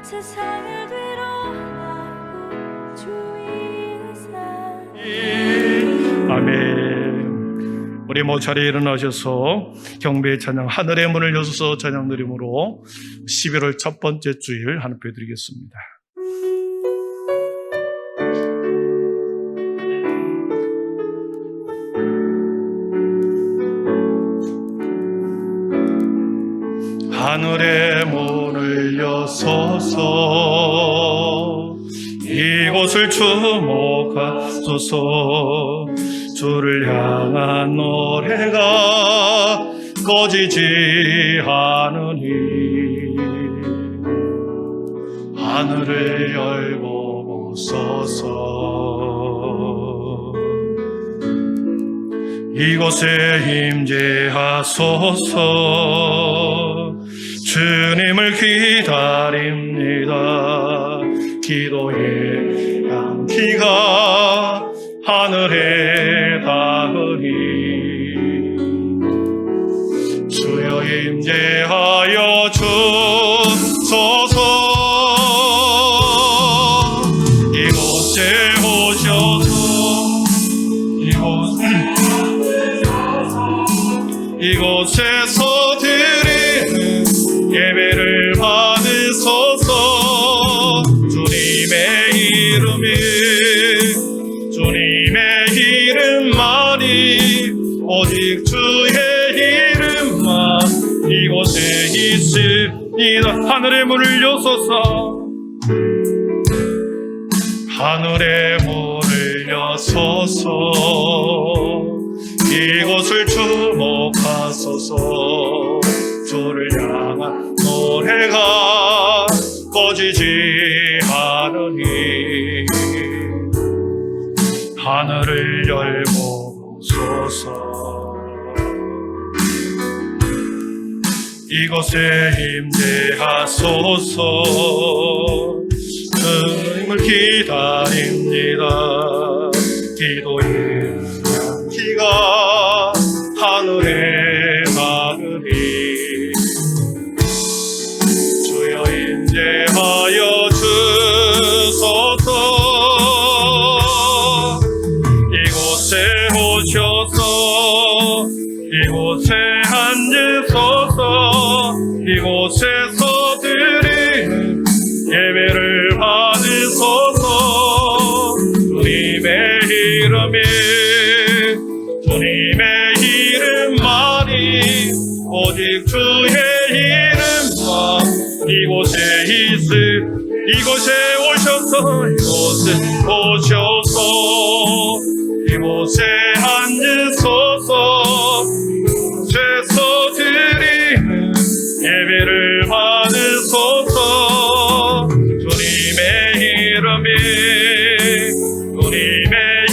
세상을 뒤로하고 주위에서. 아멘. 우리 모두 자리에 일어나셔서 경배의 찬양 하늘의 문을 여서서 찬양 드림으로 11월 첫 번째 주일 하나님께 드리겠습니다. 하늘의 문을 여서서 이곳을 주목하소서. 주를 향한 노래가 꺼지지 않으니 하늘을 열고 보소서. 이곳에 임재하소서. 주님을 기다립니다. 기도의 향기가 하늘에 닿으니 주여 임재하여 주소서. 이곳에 오셔서 이곳에서 드리는 예배를 받으소서. 주님의 이름만이 오직 주의 이름만 이곳에 있습니다. 하늘의 문을 여소서. 하늘의 문을 여소서. 이곳을 주목하소서. 주를 향한 노래가 꺼지지 않으니 하늘을 열고 보소서. 이곳에 임재하소서. 주님을 기다립니다. 기도의 향기가 하늘에 닿으니 주여 임재하여 주소서. 이곳에 오셔서 이곳에 앉으소서. 이곳에서 드리는 예배를 받으소서. 주님의 이름만이 오직 주의 이름만 이곳에 이곳에 오셔서 이곳에 앉으소서. 이곳에서 드리는 예배를 받으소서. 주님의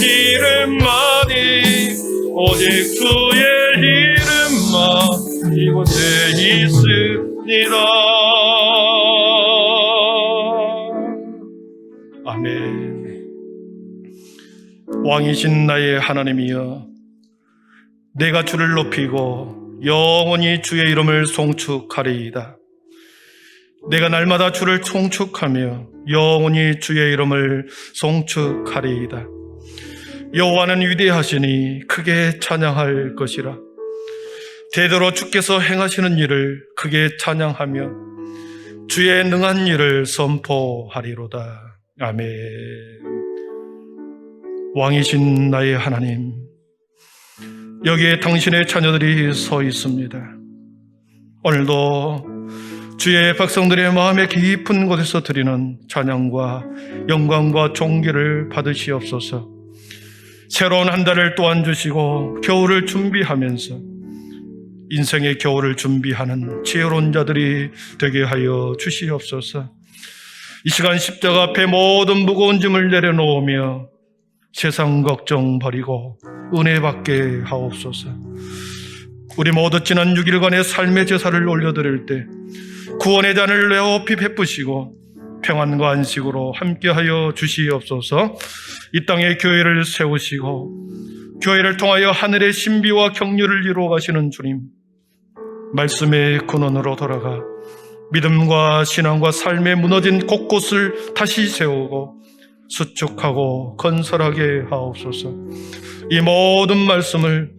이름만이 오직 주의 이름만 이곳에 있습니다. 아멘. 왕이신 나의 하나님이여, 내가 주를 높이고 영원히 주의 이름을 송축하리이다. 내가 날마다 주를 송축하며 영원히 주의 이름을 송축하리이다. 여호와는 위대하시니 크게 찬양할 것이라. 대대로 주께서 행하시는 일을 크게 찬양하며 주의 능한 일을 선포하리로다. 아멘. 왕이신 나의 하나님, 여기에 당신의 자녀들이 서 있습니다. 오늘도 주의 백성들의 마음의 깊은 곳에서 드리는 찬양과 영광과 존귀를 받으시옵소서. 새로운 한 달을 또한 주시고 겨울을 준비하면서 인생의 겨울을 준비하는 지혜로운 자들이 되게 하여 주시옵소서. 이 시간 십자가 앞에 모든 무거운 짐을 내려놓으며 세상 걱정 버리고 은혜 받게 하옵소서. 우리 모두 지난 6일간의 삶의 제사를 올려드릴 때 구원의 잔을 내어피 베푸시고 평안과 안식으로 함께하여 주시옵소서. 이 땅에 교회를 세우시고 교회를 통하여 하늘의 신비와 경륜을 이루어 가시는 주님, 말씀의 근원으로 돌아가 믿음과 신앙과 삶의 무너진 곳곳을 다시 세우고 수축하고 건설하게 하옵소서. 이 모든 말씀을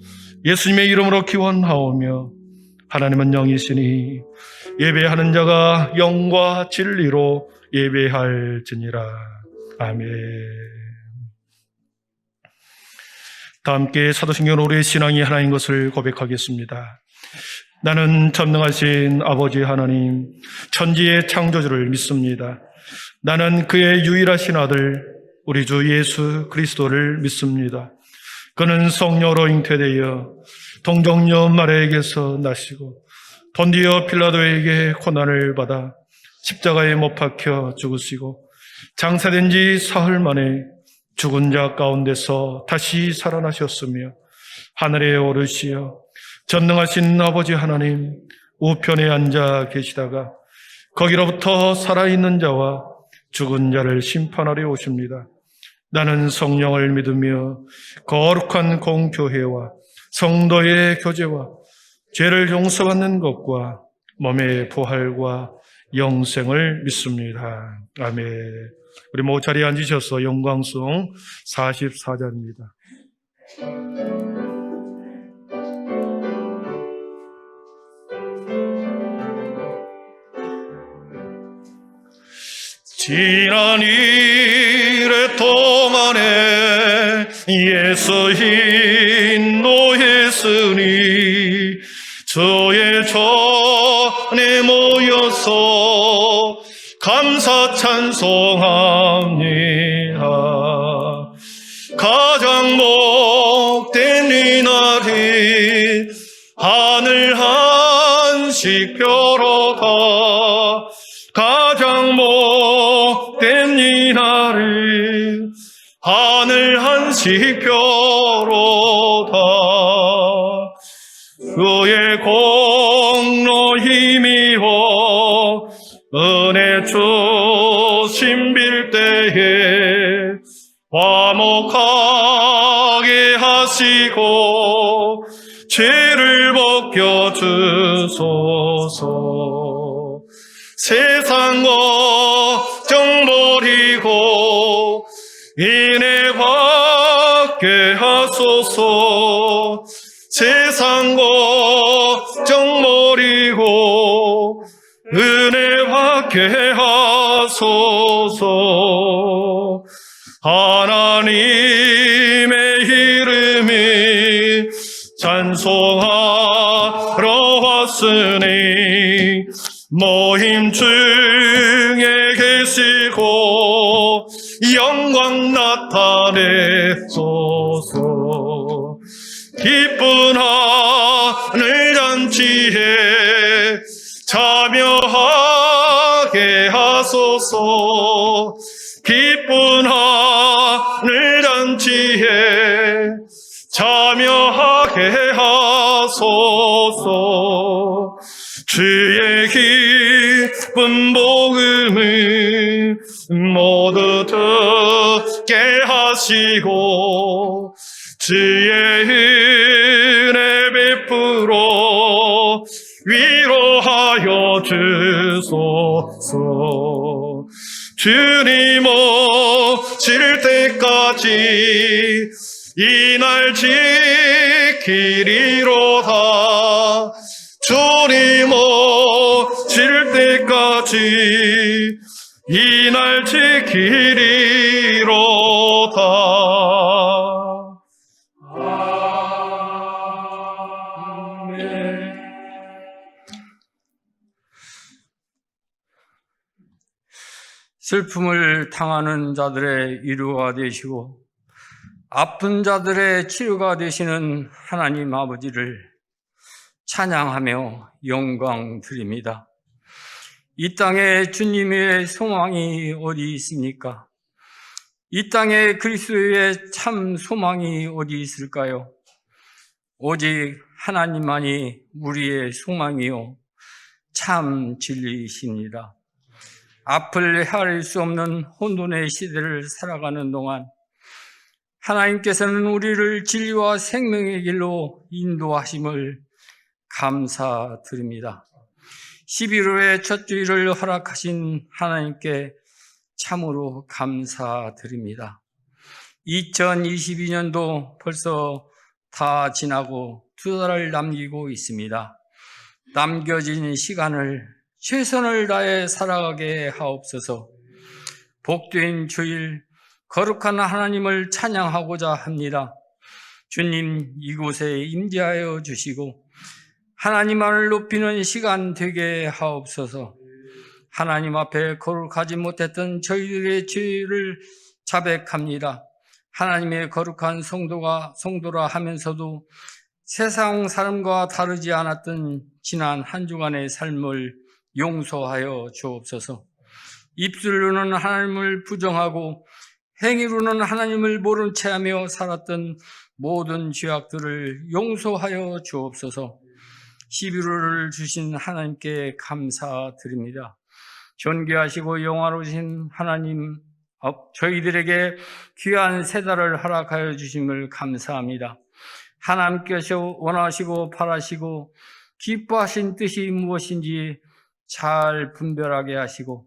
예수님의 이름으로 기원하오며, 하나님은 영이시니 예배하는 자가 영과 진리로 예배할지니라. 아멘. 다 함께 사도신경 우리의 신앙이 하나인 것을 고백하겠습니다. 나는 전능하신 아버지 하나님, 천지의 창조주를 믿습니다. 나는 그의 유일하신 아들 우리 주 예수 그리스도를 믿습니다. 그는 성령으로 잉태되어 동정녀 마리아에게서 나시고 본디오 필라도에게 고난을 받아 십자가에 못 박혀 죽으시고 장사된 지 사흘 만에 죽은 자 가운데서 다시 살아나셨으며 하늘에 오르시어 전능하신 아버지 하나님 우편에 앉아 계시다가 거기로부터 살아있는 자와 죽은 자를 심판하려 오십니다. 나는 성령을 믿으며 거룩한 공교회와 성도의 교제와 죄를 용서받는 것과 몸의 부활과 영생을 믿습니다. 아멘. 우리 모두 자리에 앉으셔서 영광송 44자입니다. 지난 이래 동안에 예수 인도했으니 주의 전에 모여서 감사 찬송합니다. 가장 복된 이날이 하늘 한식 펴러가 가장 복된 이날이 하늘 한식 펴로다. 그의 공로 힘이여 은혜 주심 빌 때에 화목하게 하시고 죄를 벗겨주소서. 세상 걱정 버리고 은혜 받게 하소서. 세상 걱정 버리고 은혜 받게 하소서. 하나님의 이름이 찬송하러 왔으니 모임 중에 계시고 영광 나타내소서. 기쁜 하늘 잔치에 참여하게 하소서. 기쁜 하늘 잔치에 참여하게 하소서. 주의 기쁜 복음을 모두 듣게 하시고 주의 은혜 베풀어 위로하여 주소서. 주님 오실 때까지 이 날 지키리로다. 주님 오실 때까지 이 날 지키리로다. 아멘. 슬픔을 당하는 자들의 위로가 되시고 아픈 자들의 치료가 되시는 하나님 아버지를 찬양하며 영광 드립니다. 이 땅에 주님의 소망이 어디 있습니까? 이 땅에 그리스도의 참 소망이 어디 있을까요? 오직 하나님만이 우리의 소망이요 참 진리이십니다. 앞을 헤아릴 수 없는 혼돈의 시대를 살아가는 동안 하나님께서는 우리를 진리와 생명의 길로 인도하심을 감사드립니다. 11월의 첫 주일을 허락하신 하나님께 참으로 감사드립니다. 2022년도 벌써 다 지나고 2달을 남기고 있습니다. 남겨진 시간을 최선을 다해 살아가게 하옵소서. 복된 주일, 거룩한 하나님을 찬양하고자 합니다. 주님, 이곳에 임재하여 주시고 하나님만을 높이는 시간 되게 하옵소서. 하나님 앞에 거룩하지 못했던 저희들의 죄를 자백합니다. 하나님의 거룩한 성도라 하면서도 세상 사람과 다르지 않았던 지난 한 주간의 삶을 용서하여 주옵소서. 입술로는 하나님을 부정하고 행위로는 하나님을 모른 채 하며 살았던 모든 죄악들을 용서하여 주옵소서. 11월을 주신 하나님께 감사드립니다. 존귀하시고 영화로우신 하나님, 저희들에게 귀한 새 달을 허락하여 주심을 감사합니다. 하나님께서 원하시고 바라시고 기뻐하신 뜻이 무엇인지 잘 분별하게 하시고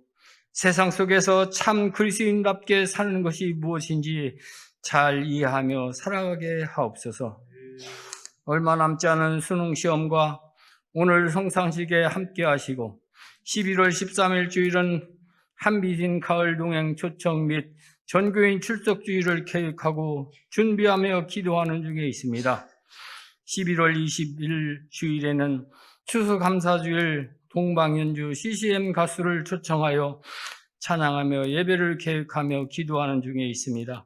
세상 속에서 참 그리스도인답게 사는 것이 무엇인지 잘 이해하며 살아가게 하옵소서. 얼마 남지 않은 수능시험과 오늘 성상식에 함께 하시고 11월 13일 주일은 한비진 가을 동행 초청 및 전교인 출석 주일을 계획하고 준비하며 기도하는 중에 있습니다. 11월 20일 주일에는 추수감사주일 동방연주 CCM 가수를 초청하여 찬양하며 예배를 계획하며 기도하는 중에 있습니다.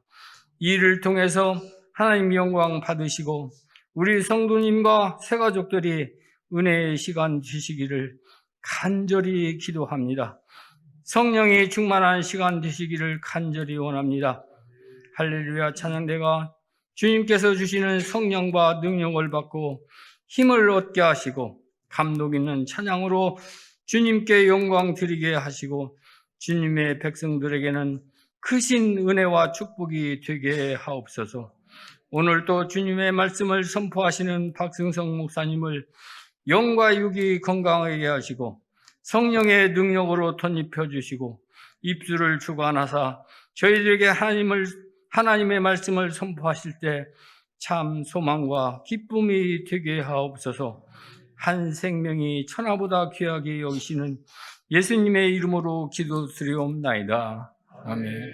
이 일을 통해서 하나님 영광 받으시고 우리 성도님과 새가족들이 은혜의 시간 되시기를 간절히 기도합니다. 성령이 충만한 시간 되시기를 간절히 원합니다. 할렐루야 찬양대가 주님께서 주시는 성령과 능력을 받고 힘을 얻게 하시고 감동 있는 찬양으로 주님께 영광 드리게 하시고 주님의 백성들에게는 크신 은혜와 축복이 되게 하옵소서. 오늘도 주님의 말씀을 선포하시는 박승성 목사님을 영과 육이 건강하게 하시고 성령의 능력으로 덧입혀 주시고 입술을 주관하사 저희들에게 하나님의 말씀을 선포하실 때 참 소망과 기쁨이 되게 하옵소서. 한 생명이 천하보다 귀하게 여기시는 예수님의 이름으로 기도드리옵나이다. 아멘.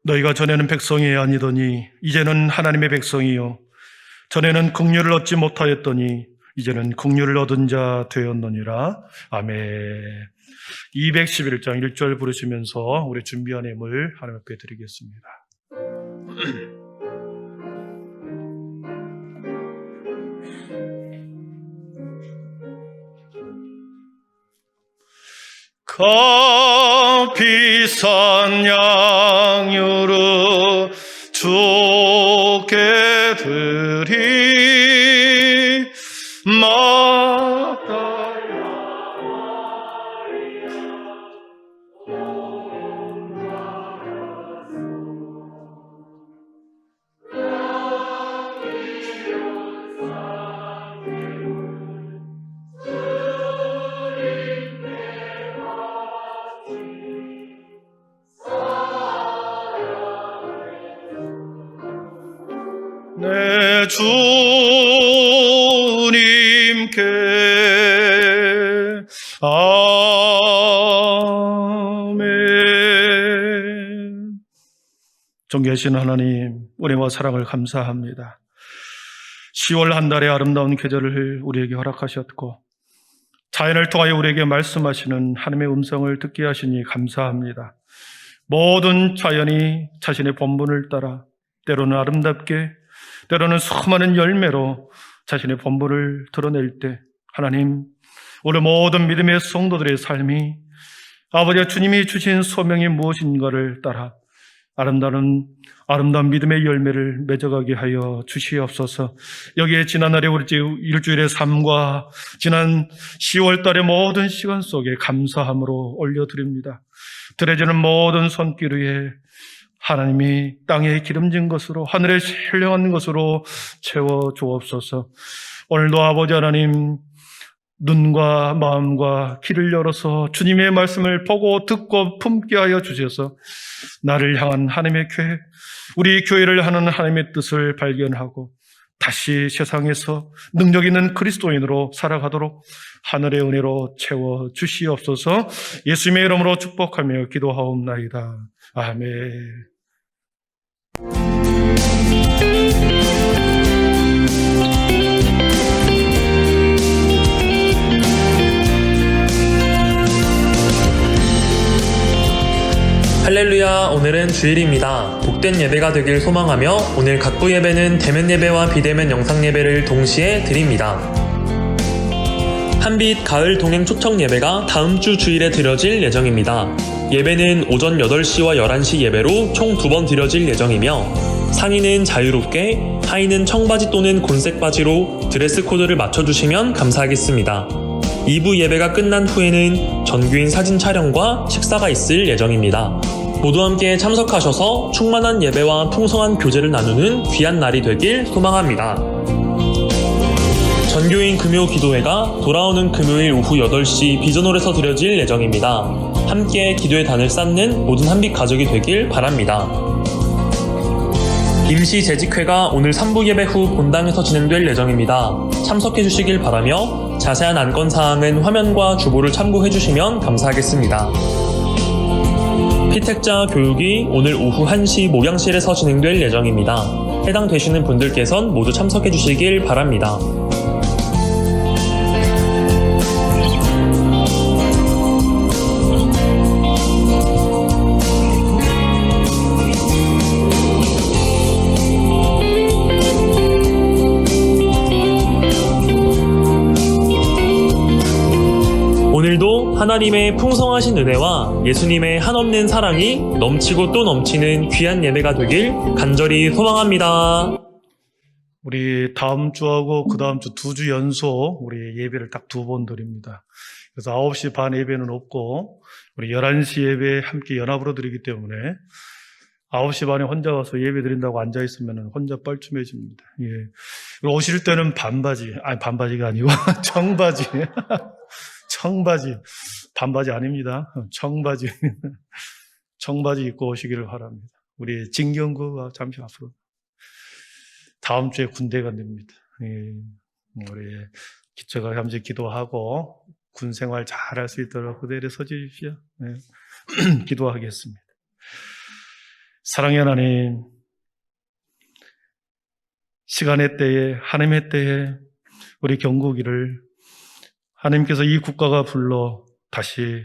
너희가 전에는 백성이 아니더니 이제는 하나님의 백성이요 전에는 긍휼을 얻지 못하였더니 이제는 긍휼을 얻은 자 되었느니라. 아멘. 211장 1절 부르시면서 우리 준비한 예물 하나님 앞에 드리겠습니다. 값비싼 양유로 주께 드리 마다야 내 주님께 아멘. 존귀하신 하나님, 은혜와 사랑을 감사합니다. 10월 한 달의 아름다운 계절을 우리에게 허락하셨고 자연을 통하여 우리에게 말씀하시는 하나님의 음성을 듣게 하시니 감사합니다. 모든 자연이 자신의 본분을 따라 때로는 아름답게 때로는 수많은 열매로 자신의 본분을 드러낼 때 하나님, 우리 모든 믿음의 성도들의 삶이 아버지 주님이 주신 소명이 무엇인가를 따라 아름다운 믿음의 열매를 맺어가게 하여 주시옵소서. 여기에 지난날의 우리 일주일의 삶과 지난 10월 달의 모든 시간 속에 감사함으로 올려드립니다. 드려지는 모든 손길 위에 하나님이 땅에 기름진 것으로 하늘에 신령한 것으로 채워 주옵소서. 오늘도 아버지 하나님 눈과 마음과 귀를 열어서 주님의 말씀을 보고 듣고 품게 하여 주셔서 나를 향한 하나님의 교회, 우리 교회를 하는 하나님의 뜻을 발견하고 다시 세상에서 능력 있는 그리스도인으로 살아가도록 하늘의 은혜로 채워 주시옵소서. 예수님의 이름으로 축복하며 기도하옵나이다. 아멘. 할렐루야, 오늘은 주일입니다. 복된 예배가 되길 소망하며 오늘 각부 예배는 대면 예배와 비대면 영상 예배를 동시에 드립니다. 한빛 가을 동행 초청 예배가 다음 주 주일에 드려질 예정입니다. 예배는 오전 8시와 11시 예배로 총 2번 드려질 예정이며 상의는 자유롭게, 하의는 청바지 또는 곤색 바지로 드레스 코드를 맞춰주시면 감사하겠습니다. 2부 예배가 끝난 후에는 전교인 사진 촬영과 식사가 있을 예정입니다. 모두 함께 참석하셔서 충만한 예배와 풍성한 교제를 나누는 귀한 날이 되길 소망합니다. 전교인 금요 기도회가 돌아오는 금요일 오후 8시 비전홀에서 드려질 예정입니다. 함께 기도의 단을 쌓는 모든 한빛 가족이 되길 바랍니다. 임시 재직회가 오늘 3부 예배 후 본당에서 진행될 예정입니다. 참석해 주시길 바라며 자세한 안건사항은 화면과 주보를 참고해 주시면 감사하겠습니다. 피택자 교육이 오늘 오후 1시 목양실에서 진행될 예정입니다. 해당되시는 분들께선 모두 참석해 주시길 바랍니다. 오늘도 하나님의 풍성하신 은혜와 예수님의 한없는 사랑이 넘치고 또 넘치는 귀한 예배가 되길 간절히 소망합니다. 우리 다음 주하고 그 다음 주 2주 연속 우리 예배를 딱 2번 드립니다. 그래서 9시 반 예배는 없고 우리 11시 예배 함께 연합으로 드리기 때문에 9시 반에 혼자 와서 예배 드린다고 앉아있으면 혼자 뻘쭘해집니다. 예. 오실 때는 반바지가 아니고 청바지. 청바지, 반바지 아닙니다. 청바지 입고 오시기를 바랍니다. 우리 진경구가 잠시 앞으로 다음 주에 군대 간답니다. 우리 제가 잠시 기도하고 군 생활 잘 할 수 있도록 그 자리에 서 주십시오. 네. 기도하겠습니다. 사랑의 하나님, 시간의 때에 하나님의 때에 우리 경국이를 하나님께서 이 국가가 불러 다시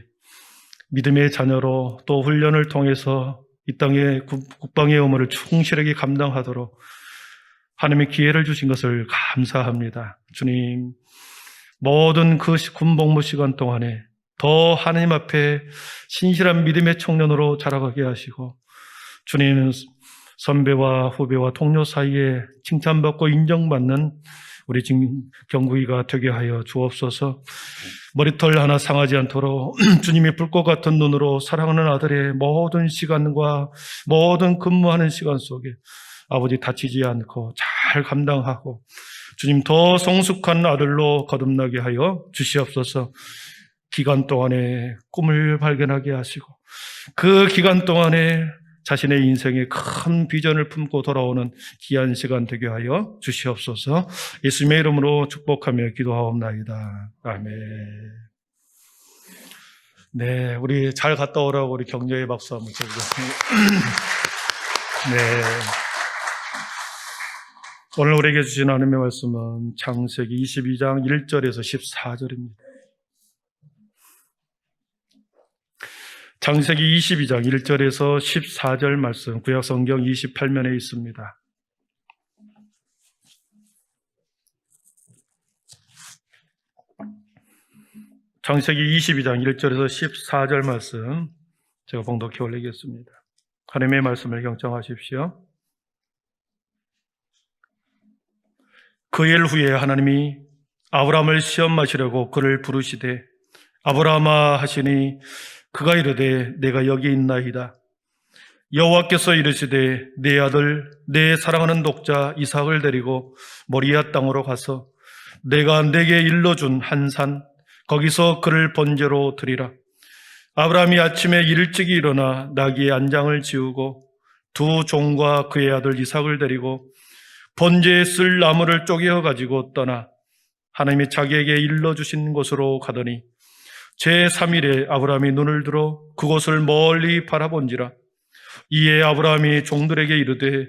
믿음의 자녀로 또 훈련을 통해서 이 땅의 국방의 의무를 충실하게 감당하도록 하나님의 기회를 주신 것을 감사합니다. 주님, 모든 그 군복무 시간 동안에 더 하나님 앞에 신실한 믿음의 청년으로 자라가게 하시고 주님, 선배와 후배와 동료 사이에 칭찬받고 인정받는 우리 경국이가 되게 하여 주옵소서. 머리털 하나 상하지 않도록 주님의 불꽃 같은 눈으로 사랑하는 아들의 모든 시간과 모든 근무하는 시간 속에 아버지 다치지 않고 잘 감당하고 주님 더 성숙한 아들로 거듭나게 하여 주시옵소서. 기간 동안에 꿈을 발견하게 하시고 그 기간 동안에 자신의 인생에 큰 비전을 품고 돌아오는 귀한 시간 되게 하여 주시옵소서. 예수님의 이름으로 축복하며 기도하옵나이다. 아멘. 네, 우리 잘 갔다 오라고 우리 격려의 박수 한번 쳐주겠습니다. 네. 오늘 우리에게 주신 하나님의 말씀은 창세기 22장 1절에서 14절입니다. 창세기 22장 1절에서 14절 말씀, 구약성경 28면에 있습니다. 창세기 22장 1절에서 14절 말씀 제가 봉독해 올리겠습니다. 하나님의 말씀을 경청하십시오. 그 일 후에 하나님이 아브라함을 시험하시려고 그를 부르시되 아브라함아 하시니 그가 이르되 내가 여기 있나이다. 여호와께서 이르시되 내 아들 내 사랑하는 독자 이삭을 데리고 모리아 땅으로 가서 내가 내게 일러준 한 산 거기서 그를 번제로 드리라. 아브라함이 아침에 일찍이 일어나 나귀의 안장을 지우고 두 종과 그의 아들 이삭을 데리고 번제에 쓸 나무를 쪼개어 가지고 떠나 하나님이 자기에게 일러주신 곳으로 가더니 제3일에 아브라함이 눈을 들어 그곳을 멀리 바라본지라. 이에 아브라함이 종들에게 이르되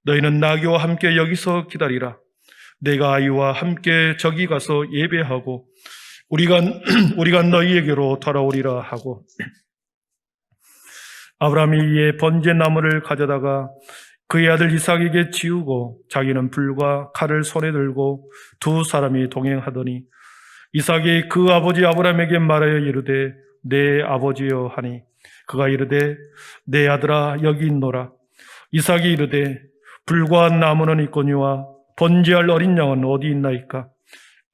너희는 나귀와 함께 여기서 기다리라. 내가 아이와 함께 저기 가서 예배하고 우리가 너희에게로 돌아오리라 하고 아브라함이 이에 번제나무를 가져다가 그의 아들 이삭에게 지우고 자기는 불과 칼을 손에 들고 두 사람이 동행하더니 이삭이 그 아버지 아브라함에게 말하여 이르되 내 아버지여 하니 그가 이르되 내 아들아 여기 있노라. 이삭이 이르되 불과 나무는 있거니와 번제할 어린 양은 어디 있나이까?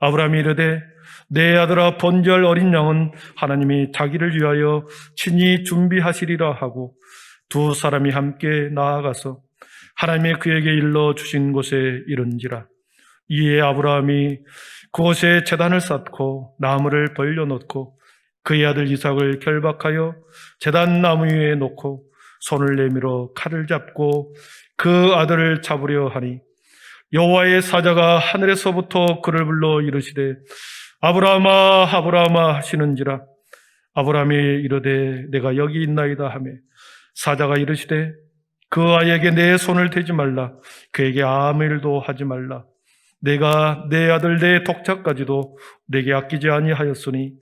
아브라함이 이르되 내 아들아 번제할 어린 양은 하나님이 자기를 위하여 친히 준비하시리라 하고 두 사람이 함께 나아가서 하나님이 그에게 일러 주신 곳에 이른지라. 이에 아브라함이 그곳에 제단을 쌓고 나무를 벌려놓고 그의 아들 이삭을 결박하여 제단 나무 위에 놓고 손을 내밀어 칼을 잡고 그 아들을 잡으려 하니 여호와의 사자가 하늘에서부터 그를 불러 이르시되 아브라함아 아브라함아 하시는지라. 아브라함이 이르되 내가 여기 있나이다 하며 사자가 이르시되 그 아이에게 내 손을 대지 말라. 그에게 아무 일도 하지 말라. 내가 내 아들 내 독자까지도 내게 아끼지 아니하였으니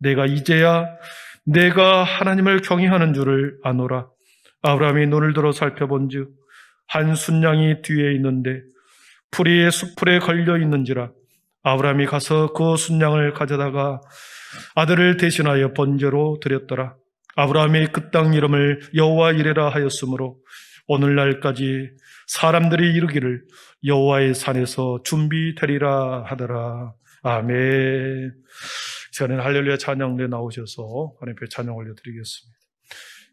내가 이제야 내가 하나님을 경외하는 줄을 아노라. 아브라함이 눈을 들어 살펴본즉 한 순양이 뒤에 있는데 풀이 숲풀에 걸려 있는지라. 아브라함이 가서 그 순양을 가져다가 아들을 대신하여 번제로 드렸더라. 아브라함이 그 땅 이름을 여호와 이레라 하였으므로 오늘날까지 사람들이 이르기를 여호와의 산에서 준비되리라 하더라. 아멘. 저는 할렐루야 찬양대 나오셔서 하나님 앞에 찬양 올려드리겠습니다.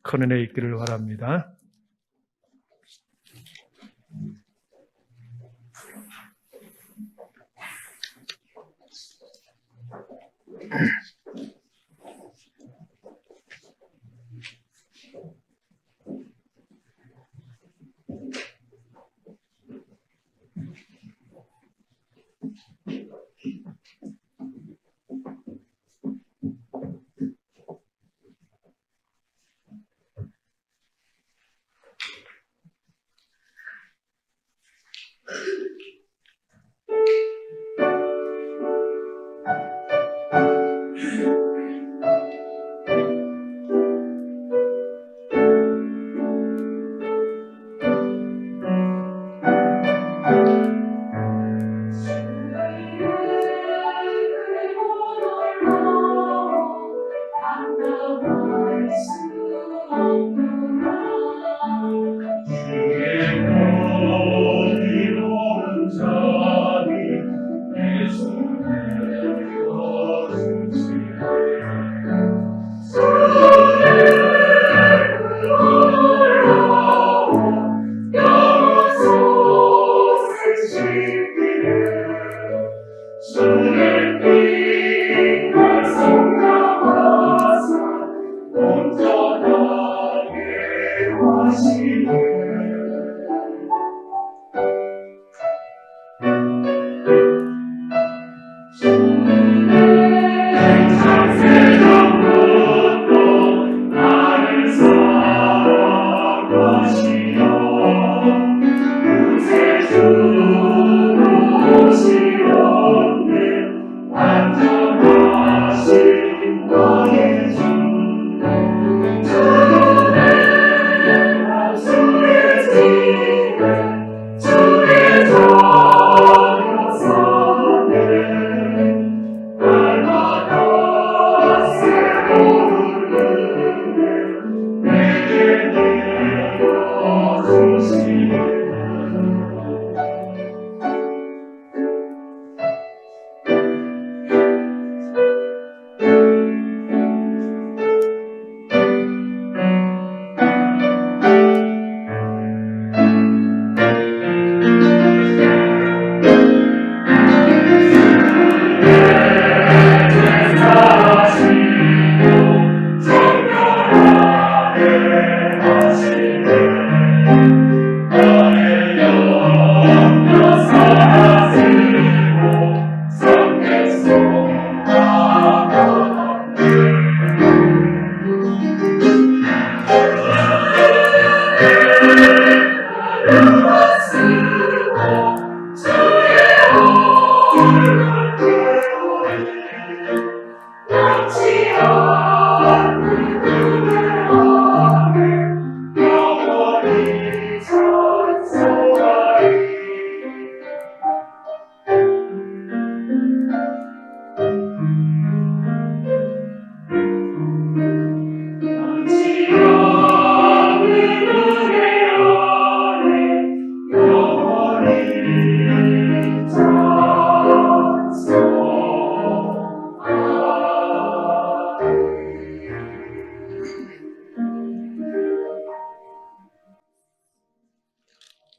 큰 은혜 있기를 바랍니다.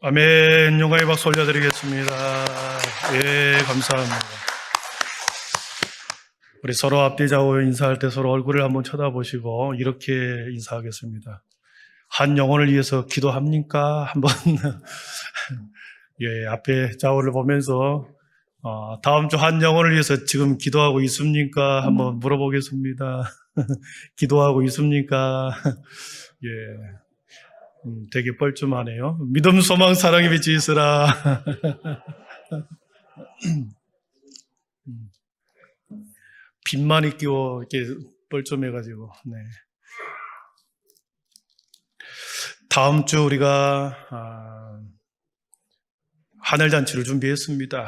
아멘. 영광의 박수 올려드리겠습니다. 예, 감사합니다. 우리 서로 앞뒤 좌우 인사할 때 서로 얼굴을 한번 쳐다보시고 이렇게 인사하겠습니다. 한 영혼을 위해서 기도합니까? 한번 예, 앞에 좌우를 보면서 다음 주 한 영혼을 위해서 지금 기도하고 있습니까? 한번 물어보겠습니다. 기도하고 있습니까? 예. 되게 뻘쭘하네요. 믿음, 소망, 사랑이 빛이 있으라. 빛만이 끼워 이렇게 뻘쭘해가지고. 네. 다음 주 우리가 하늘잔치를 준비했습니다.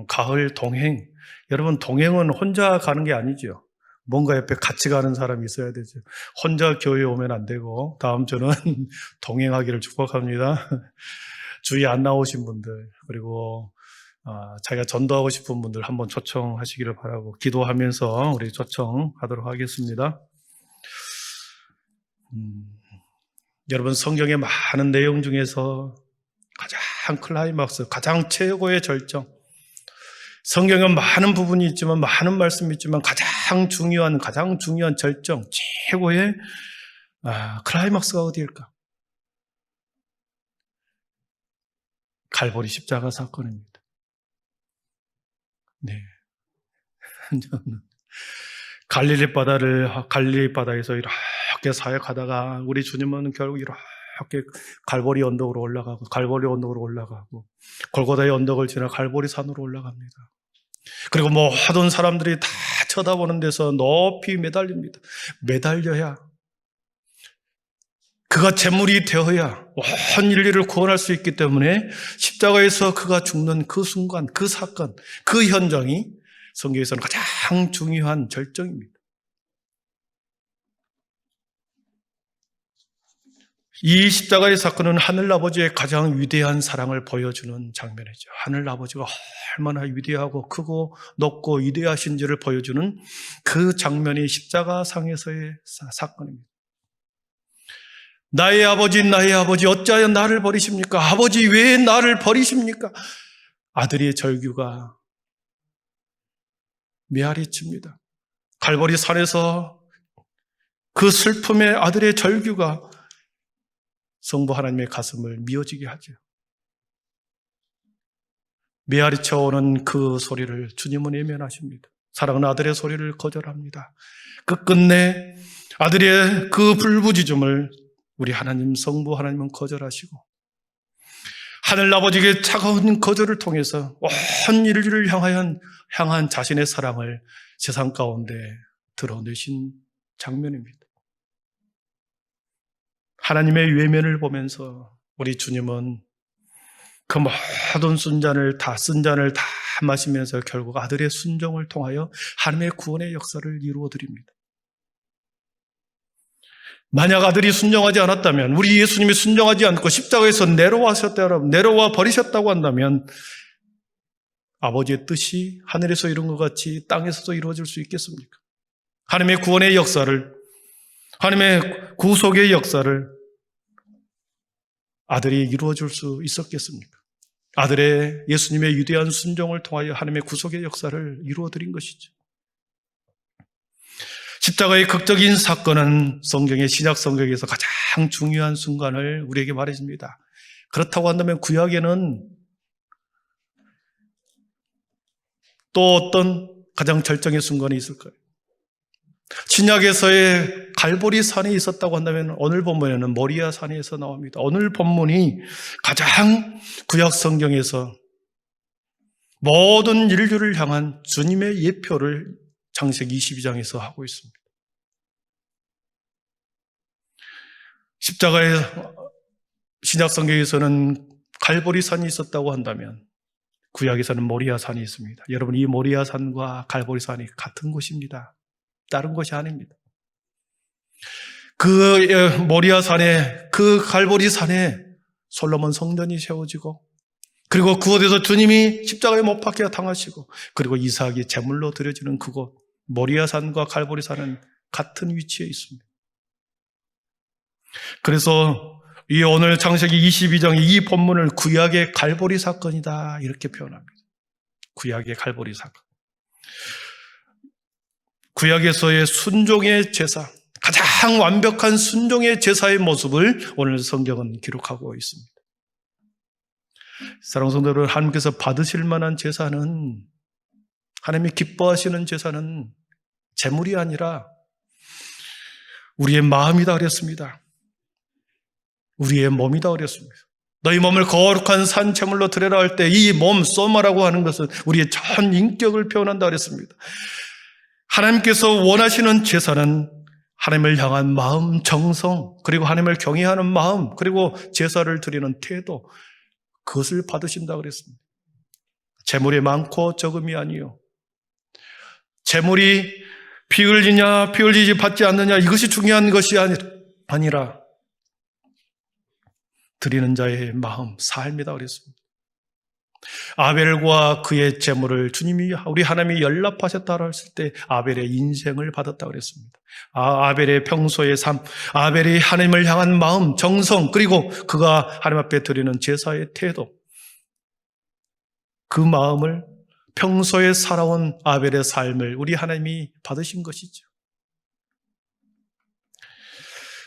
가을 동행. 여러분, 동행은 혼자 가는 게 아니죠. 뭔가 옆에 같이 가는 사람이 있어야 되죠. 혼자 교회에 오면 안 되고, 다음 주는 동행하기를 축복합니다. 주위 안 나오신 분들, 그리고 자기가 전도하고 싶은 분들 한번 초청하시기를 바라고, 기도하면서 우리 초청하도록 하겠습니다. 여러분, 성경의 많은 내용 중에서 가장 클라이막스, 가장 최고의 절정, 성경은 많은 부분이 있지만, 많은 말씀이 있지만 가장 중요한 절정, 최고의 클라이막스가 어디일까? 갈보리 십자가 사건입니다. 네. 갈릴리 바다에서 이렇게 사역하다가 우리 주님은 결국 이렇게 갈보리 언덕으로 올라가고 골고다의 언덕을 지나 갈보리 산으로 올라갑니다. 그리고 모든 사람들이 다 쳐다보는 데서 높이 매달립니다. 매달려야, 그가 제물이 되어야 온 인류를 구원할 수 있기 때문에 십자가에서 그가 죽는 그 순간, 그 사건, 그 현장이 성경에서는 가장 중요한 절정입니다. 이 십자가의 사건은 하늘아버지의 가장 위대한 사랑을 보여주는 장면이죠. 하늘아버지가 얼마나 위대하고 크고 높고 위대하신지를 보여주는 그 장면이 십자가 상에서의 사건입니다. 나의 아버지 어찌하여 나를 버리십니까? 아버지 왜 나를 버리십니까? 아들의 절규가 메아리칩니다. 갈보리 산에서 그 슬픔의 아들의 절규가 성부 하나님의 가슴을 미어지게 하죠. 메아리쳐 오는 그 소리를 주님은 외면하십니다. 사랑하는 아들의 소리를 거절합니다. 끝끝내 아들의 그 불부짖음을 우리 하나님, 성부 하나님은 거절하시고, 하늘 아버지의 차가운 거절을 통해서 온 인류를 향한 자신의 사랑을 세상 가운데 드러내신 장면입니다. 하나님의 외면을 보면서 우리 주님은 그 모든 쓴 잔을 다 마시면서 결국 아들의 순종을 통하여 하나님의 구원의 역사를 이루어 드립니다. 만약 아들이 순종하지 않았다면, 우리 예수님이 순종하지 않고 십자가에서 내려와 버리셨다고 한다면 아버지의 뜻이 하늘에서 이룬 것 같이 땅에서도 이루어질 수 있겠습니까? 하나님의 구원의 역사를, 하나님의 구속의 역사를 아들이 이루어줄 수 있었겠습니까? 아들의 예수님의 위대한 순종을 통하여 하나님의 구속의 역사를 이루어드린 것이죠. 십자가의 극적인 사건은 성경의 신약 성경에서 가장 중요한 순간을 우리에게 말해줍니다. 그렇다고 한다면 구약에는 또 어떤 가장 절정의 순간이 있을까요? 신약에서의 갈보리 산이 있었다고 한다면 오늘 본문에는 모리아 산에서 나옵니다. 오늘 본문이 가장 구약 성경에서 모든 인류를 향한 주님의 예표를 창세기 22장에서 하고 있습니다. 십자가의 신약 성경에서는 갈보리 산이 있었다고 한다면 구약에서는 모리아 산이 있습니다. 여러분, 이 모리아 산과 갈보리 산이 같은 곳입니다. 다른 것이 아닙니다. 그 모리아 산에, 그 갈보리 산에 솔로몬 성전이 세워지고, 그리고 그곳에서 주님이 십자가에 못 박혀 당하시고, 그리고 이삭이 제물로 드려지는 그곳, 모리아 산과 갈보리 산은 같은 위치에 있습니다. 그래서 이 오늘 창세기 22장의 이 본문을 구약의 갈보리 사건이다 이렇게 표현합니다. 구약의 갈보리 사건. 구약에서의 순종의 제사, 가장 완벽한 순종의 제사의 모습을 오늘 성경은 기록하고 있습니다. 사랑하는 성도 여러분, 하나님께서 받으실 만한 제사는, 하나님이 기뻐하시는 제사는 재물이 아니라 우리의 마음이다 그랬습니다. 우리의 몸이다 그랬습니다. 너희 몸을 거룩한 산 제물로 드려라 할 때 이 몸, 소마라고 하는 것은 우리의 전 인격을 표현한다 그랬습니다. 하나님께서 원하시는 제사는 하나님을 향한 마음, 정성, 그리고 하나님을 경외하는 마음, 그리고 제사를 드리는 태도, 그것을 받으신다 그랬습니다. 재물이 많고 적음이 아니요. 재물이 피 흘리냐, 피 흘리지 받지 않느냐, 이것이 중요한 것이 아니라 드리는 자의 마음, 삶이다 그랬습니다. 아벨과 그의 재물을 주님이, 우리 하나님이 연락하셨다 했을 때 아벨의 인생을 받았다 그랬습니다. 아벨의 평소의 삶, 아벨이 하나님을 향한 마음, 정성, 그리고 그가 하나님 앞에 드리는 제사의 태도, 그 마음을, 평소에 살아온 아벨의 삶을 우리 하나님이 받으신 것이죠.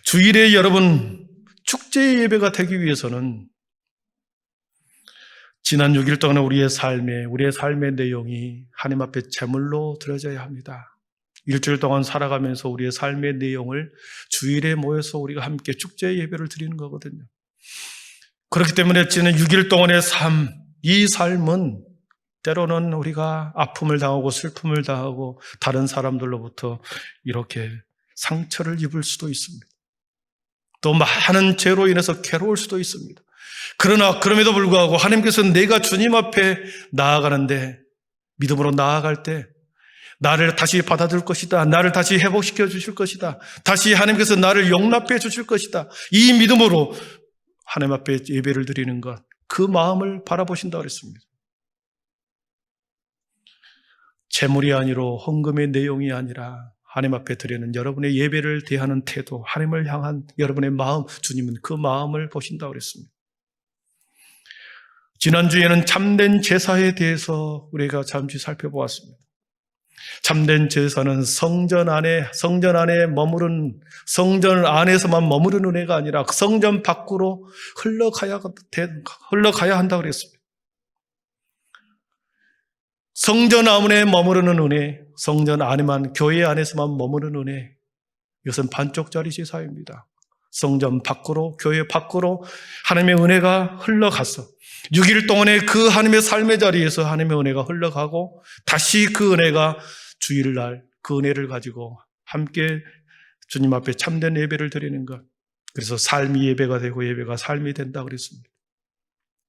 주일에 여러분, 축제 예배가 되기 위해서는 지난 6일 동안 우리의 삶의 내용이 하나님 앞에 제물로 드려져야 합니다. 일주일 동안 살아가면서 우리의 삶의 내용을 주일에 모여서 우리가 함께 축제 예배를 드리는 거거든요. 그렇기 때문에 지난 6일 동안의 삶, 이 삶은 때로는 우리가 아픔을 당하고 슬픔을 당하고 다른 사람들로부터 이렇게 상처를 입을 수도 있습니다. 또 많은 죄로 인해서 괴로울 수도 있습니다. 그러나 그럼에도 불구하고 하나님께서 내가 주님 앞에 나아가는데, 믿음으로 나아갈 때 나를 다시 받아줄 것이다, 나를 다시 회복시켜 주실 것이다, 다시 하나님께서 나를 용납해 주실 것이다, 이 믿음으로 하나님 앞에 예배를 드리는 것, 그 마음을 바라보신다 그랬습니다. 재물이 아니로 헌금의 내용이 아니라 하나님 앞에 드리는 여러분의 예배를 대하는 태도, 하나님을 향한 여러분의 마음, 주님은 그 마음을 보신다 그랬습니다. 지난주에는 참된 제사에 대해서 우리가 잠시 살펴보았습니다. 참된 제사는 성전 안에서만 머무르는 은혜가 아니라 성전 밖으로 흘러가야 한다고 그랬습니다. 성전 안에 머무르는 은혜, 성전 안에만, 교회 안에서만 머무르는 은혜, 이것은 반쪽짜리 제사입니다. 성전 밖으로, 교회 밖으로 하나님의 은혜가 흘러가서 6일 동안의 그 하나님의 삶의 자리에서 하나님의 은혜가 흘러가고 다시 그 은혜가 주일날 그 은혜를 가지고 함께 주님 앞에 참된 예배를 드리는 것. 그래서 삶이 예배가 되고 예배가 삶이 된다고 그랬습니다.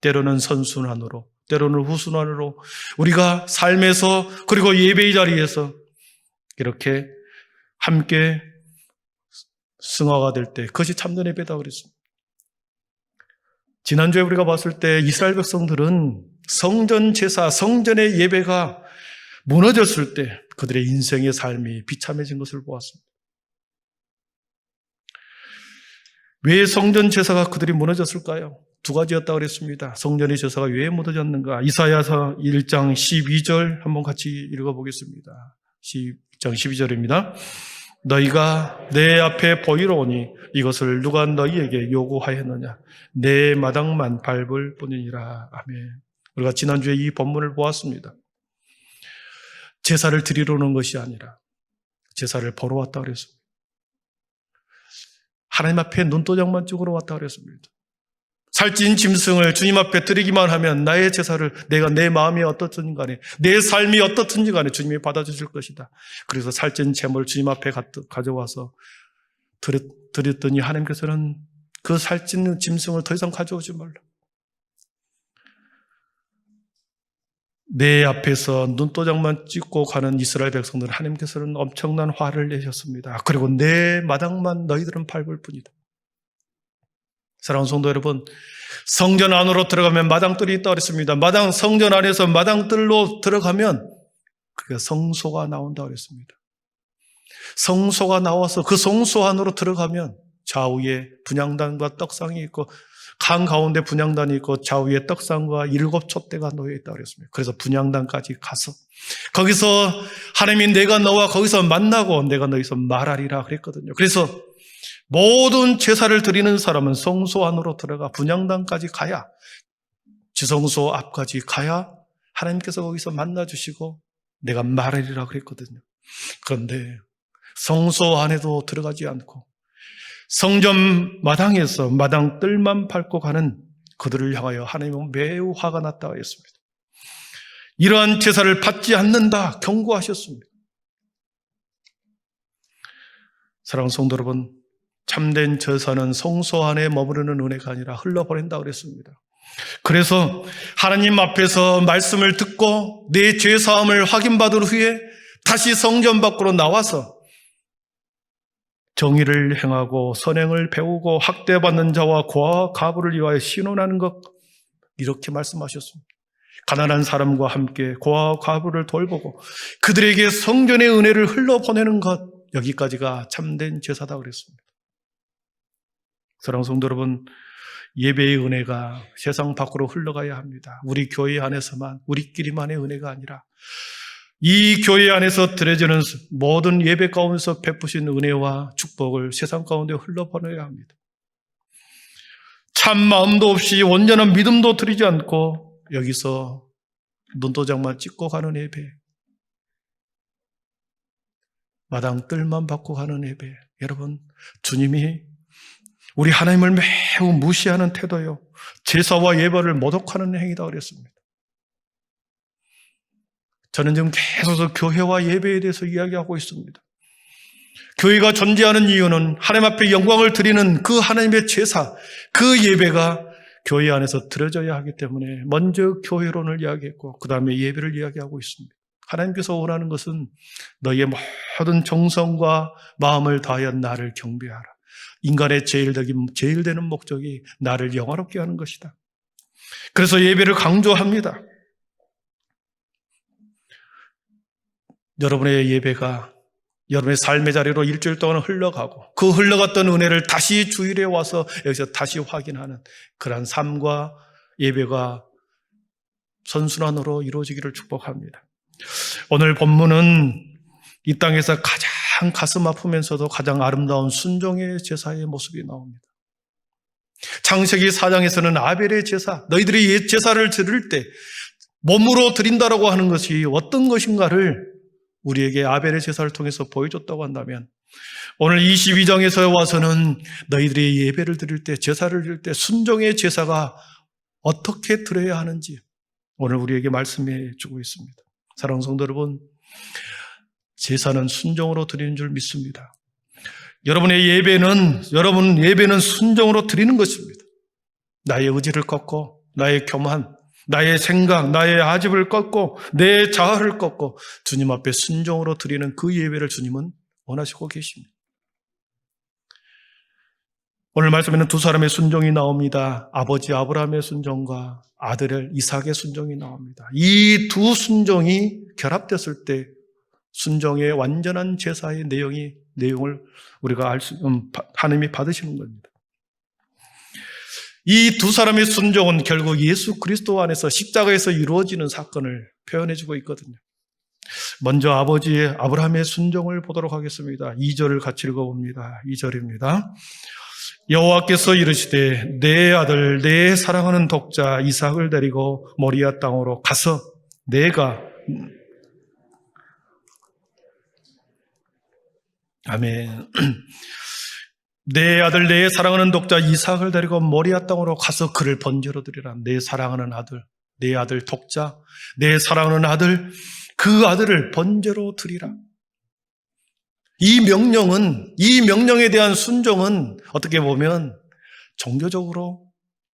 때로는 선순환으로, 때로는 후순환으로 우리가 삶에서, 그리고 예배의 자리에서 이렇게 함께 승화가 될 때 그것이 참된 예배다 그랬습니다. 지난주에 우리가 봤을 때 이스라엘 백성들은 성전 제사, 성전의 예배가 무너졌을 때 그들의 인생의 삶이 비참해진 것을 보았습니다. 왜 성전 제사가 그들이 무너졌을까요? 두 가지였다고 그랬습니다. 성전의 제사가 왜 무너졌는가? 이사야서 1장 12절 한번 같이 읽어보겠습니다. 1장 12절입니다. 너희가 내 앞에 보이러 오니 이것을 누가 너희에게 요구하였느냐? 내 마당만 밟을 뿐이니라. 아멘. 우리가 지난주에 이 본문을 보았습니다. 제사를 드리러 오는 것이 아니라 제사를 보러 왔다 그랬습니다. 하나님 앞에 눈도장만 찍으러 왔다 그랬습니다. 살찐 짐승을 주님 앞에 드리기만 하면 나의 제사를, 내가 내 마음이 어떻든지 간에, 내 삶이 어떻든지 간에 주님이 받아주실 것이다. 그래서 살찐 제물을 주님 앞에 가져와서 드렸더니 하나님께서는 그 살찐 짐승을 더 이상 가져오지 말라. 내 앞에서 눈도장만 찍고 가는 이스라엘 백성들, 하나님께서는 엄청난 화를 내셨습니다. 그리고 내 마당만 너희들은 밟을 뿐이다. 사랑하는 성도 여러분, 성전 안으로 들어가면 마당들이 있다고 그랬습니다. 성전 안에서 마당들로 들어가면 그게 성소가 나온다고 그랬습니다. 성소가 나와서 그 성소 안으로 들어가면 좌우에 분향단과 떡상이 있고 강 가운데 분향단이 있고 좌우에 떡상과 7 촛대가 놓여 있다고 그랬습니다. 그래서 분향단까지 가서 거기서 하나님이 내가 너와 거기서 만나고 내가 너희서 말하리라 그랬거든요. 그래서 모든 제사를 드리는 사람은 성소 안으로 들어가 분향단까지 가야, 지성소 앞까지 가야 하나님께서 거기서 만나주시고 내가 말하리라 그랬거든요. 그런데 성소 안에도 들어가지 않고 성전 마당에서 마당 뜰만 밟고 가는 그들을 향하여 하나님은 매우 화가 났다고 했습니다. 이러한 제사를 받지 않는다 경고하셨습니다. 사랑하는 성도 여러분, 참된 제사는 성소 안에 머무르는 은혜가 아니라 흘러보낸다고 그랬습니다. 그래서 하나님 앞에서 말씀을 듣고 내 죄사함을 확인받은 후에 다시 성전 밖으로 나와서 정의를 행하고 선행을 배우고 학대받는 자와 고아와 과부를 위하여 신원하는 것, 이렇게 말씀하셨습니다. 가난한 사람과 함께 고아와 과부를 돌보고 그들에게 성전의 은혜를 흘러보내는 것, 여기까지가 참된 제사다 그랬습니다. 사랑하는 성도 여러분, 예배의 은혜가 세상 밖으로 흘러가야 합니다. 우리 교회 안에서만, 우리끼리만의 은혜가 아니라 이 교회 안에서 드려지는 모든 예배 가운데서 베푸신 은혜와 축복을 세상 가운데 흘러보내야 합니다. 참 마음도 없이 온전한 믿음도 드리지 않고 여기서 눈도장만 찍고 가는 예배, 마당 뜰만 받고 가는 예배, 여러분, 주님이 우리 하나님을 매우 무시하는 태도요, 제사와 예배를 모독하는 행위다 그랬습니다. 저는 지금 계속 교회와 예배에 대해서 이야기하고 있습니다. 교회가 존재하는 이유는 하나님 앞에 영광을 드리는 그 하나님의 제사, 그 예배가 교회 안에서 드려져야 하기 때문에 먼저 교회론을 이야기했고 그 다음에 예배를 이야기하고 있습니다. 하나님께서 원하는 것은 너희의 모든 정성과 마음을 다하여 나를 경배하라. 인간의 제일 되는 목적이 나를 영화롭게 하는 것이다. 그래서 예배를 강조합니다. 여러분의 예배가 여러분의 삶의 자리로 일주일 동안 흘러가고 그 흘러갔던 은혜를 다시 주일에 와서 여기서 다시 확인하는 그러한 삶과 예배가 선순환으로 이루어지기를 축복합니다. 오늘 본문은 이 땅에서 가장 가슴 아프면서도 가장 아름다운 순종의 제사의 모습이 나옵니다. 창세기 4장에서는 아벨의 제사, 너희들이 옛 제사를 드릴 때 몸으로 드린다라고 하는 것이 어떤 것인가를 우리에게 아벨의 제사를 통해서 보여줬다고 한다면, 오늘 22장에서 와서는 너희들이 예배를 드릴 때, 제사를 드릴 때 순종의 제사가 어떻게 드려야 하는지 오늘 우리에게 말씀해 주고 있습니다. 사랑하는 성도 여러분, 제사는 순종으로 드리는 줄 믿습니다. 여러분의 예배는 순종으로 드리는 것입니다. 나의 의지를 꺾고, 나의 교만, 나의 생각, 나의 아집을 꺾고, 내 자아를 꺾고 주님 앞에 순종으로 드리는 그 예배를 주님은 원하시고 계십니다. 오늘 말씀에는 두 사람의 순종이 나옵니다. 아버지 아브라함의 순종과 아들 이삭의 순종이 나옵니다. 이 두 순종이 결합됐을 때 순종의 완전한 제사의 내용을 우리가 하나님이 받으시는 겁니다. 이 두 사람의 순종은 결국 예수 그리스도 안에서 십자가에서 이루어지는 사건을 표현해주고 있거든요. 먼저 아버지의 아브라함의 순종을 보도록 하겠습니다. 2절을 같이 읽어봅니다. 2절입니다. 여호와께서 이르시되 내 아들 내 사랑하는 독자 이삭을 데리고 모리아 땅으로 가서 내가 아멘. 내 아들 내 사랑하는 독자 이삭을 데리고 모리아 땅으로 가서 그를 번제로 드리라. 내 사랑하는 아들, 내 아들 독자, 내 사랑하는 아들, 그 아들을 번제로 드리라. 이 명령에 대한 순종은 어떻게 보면 종교적으로,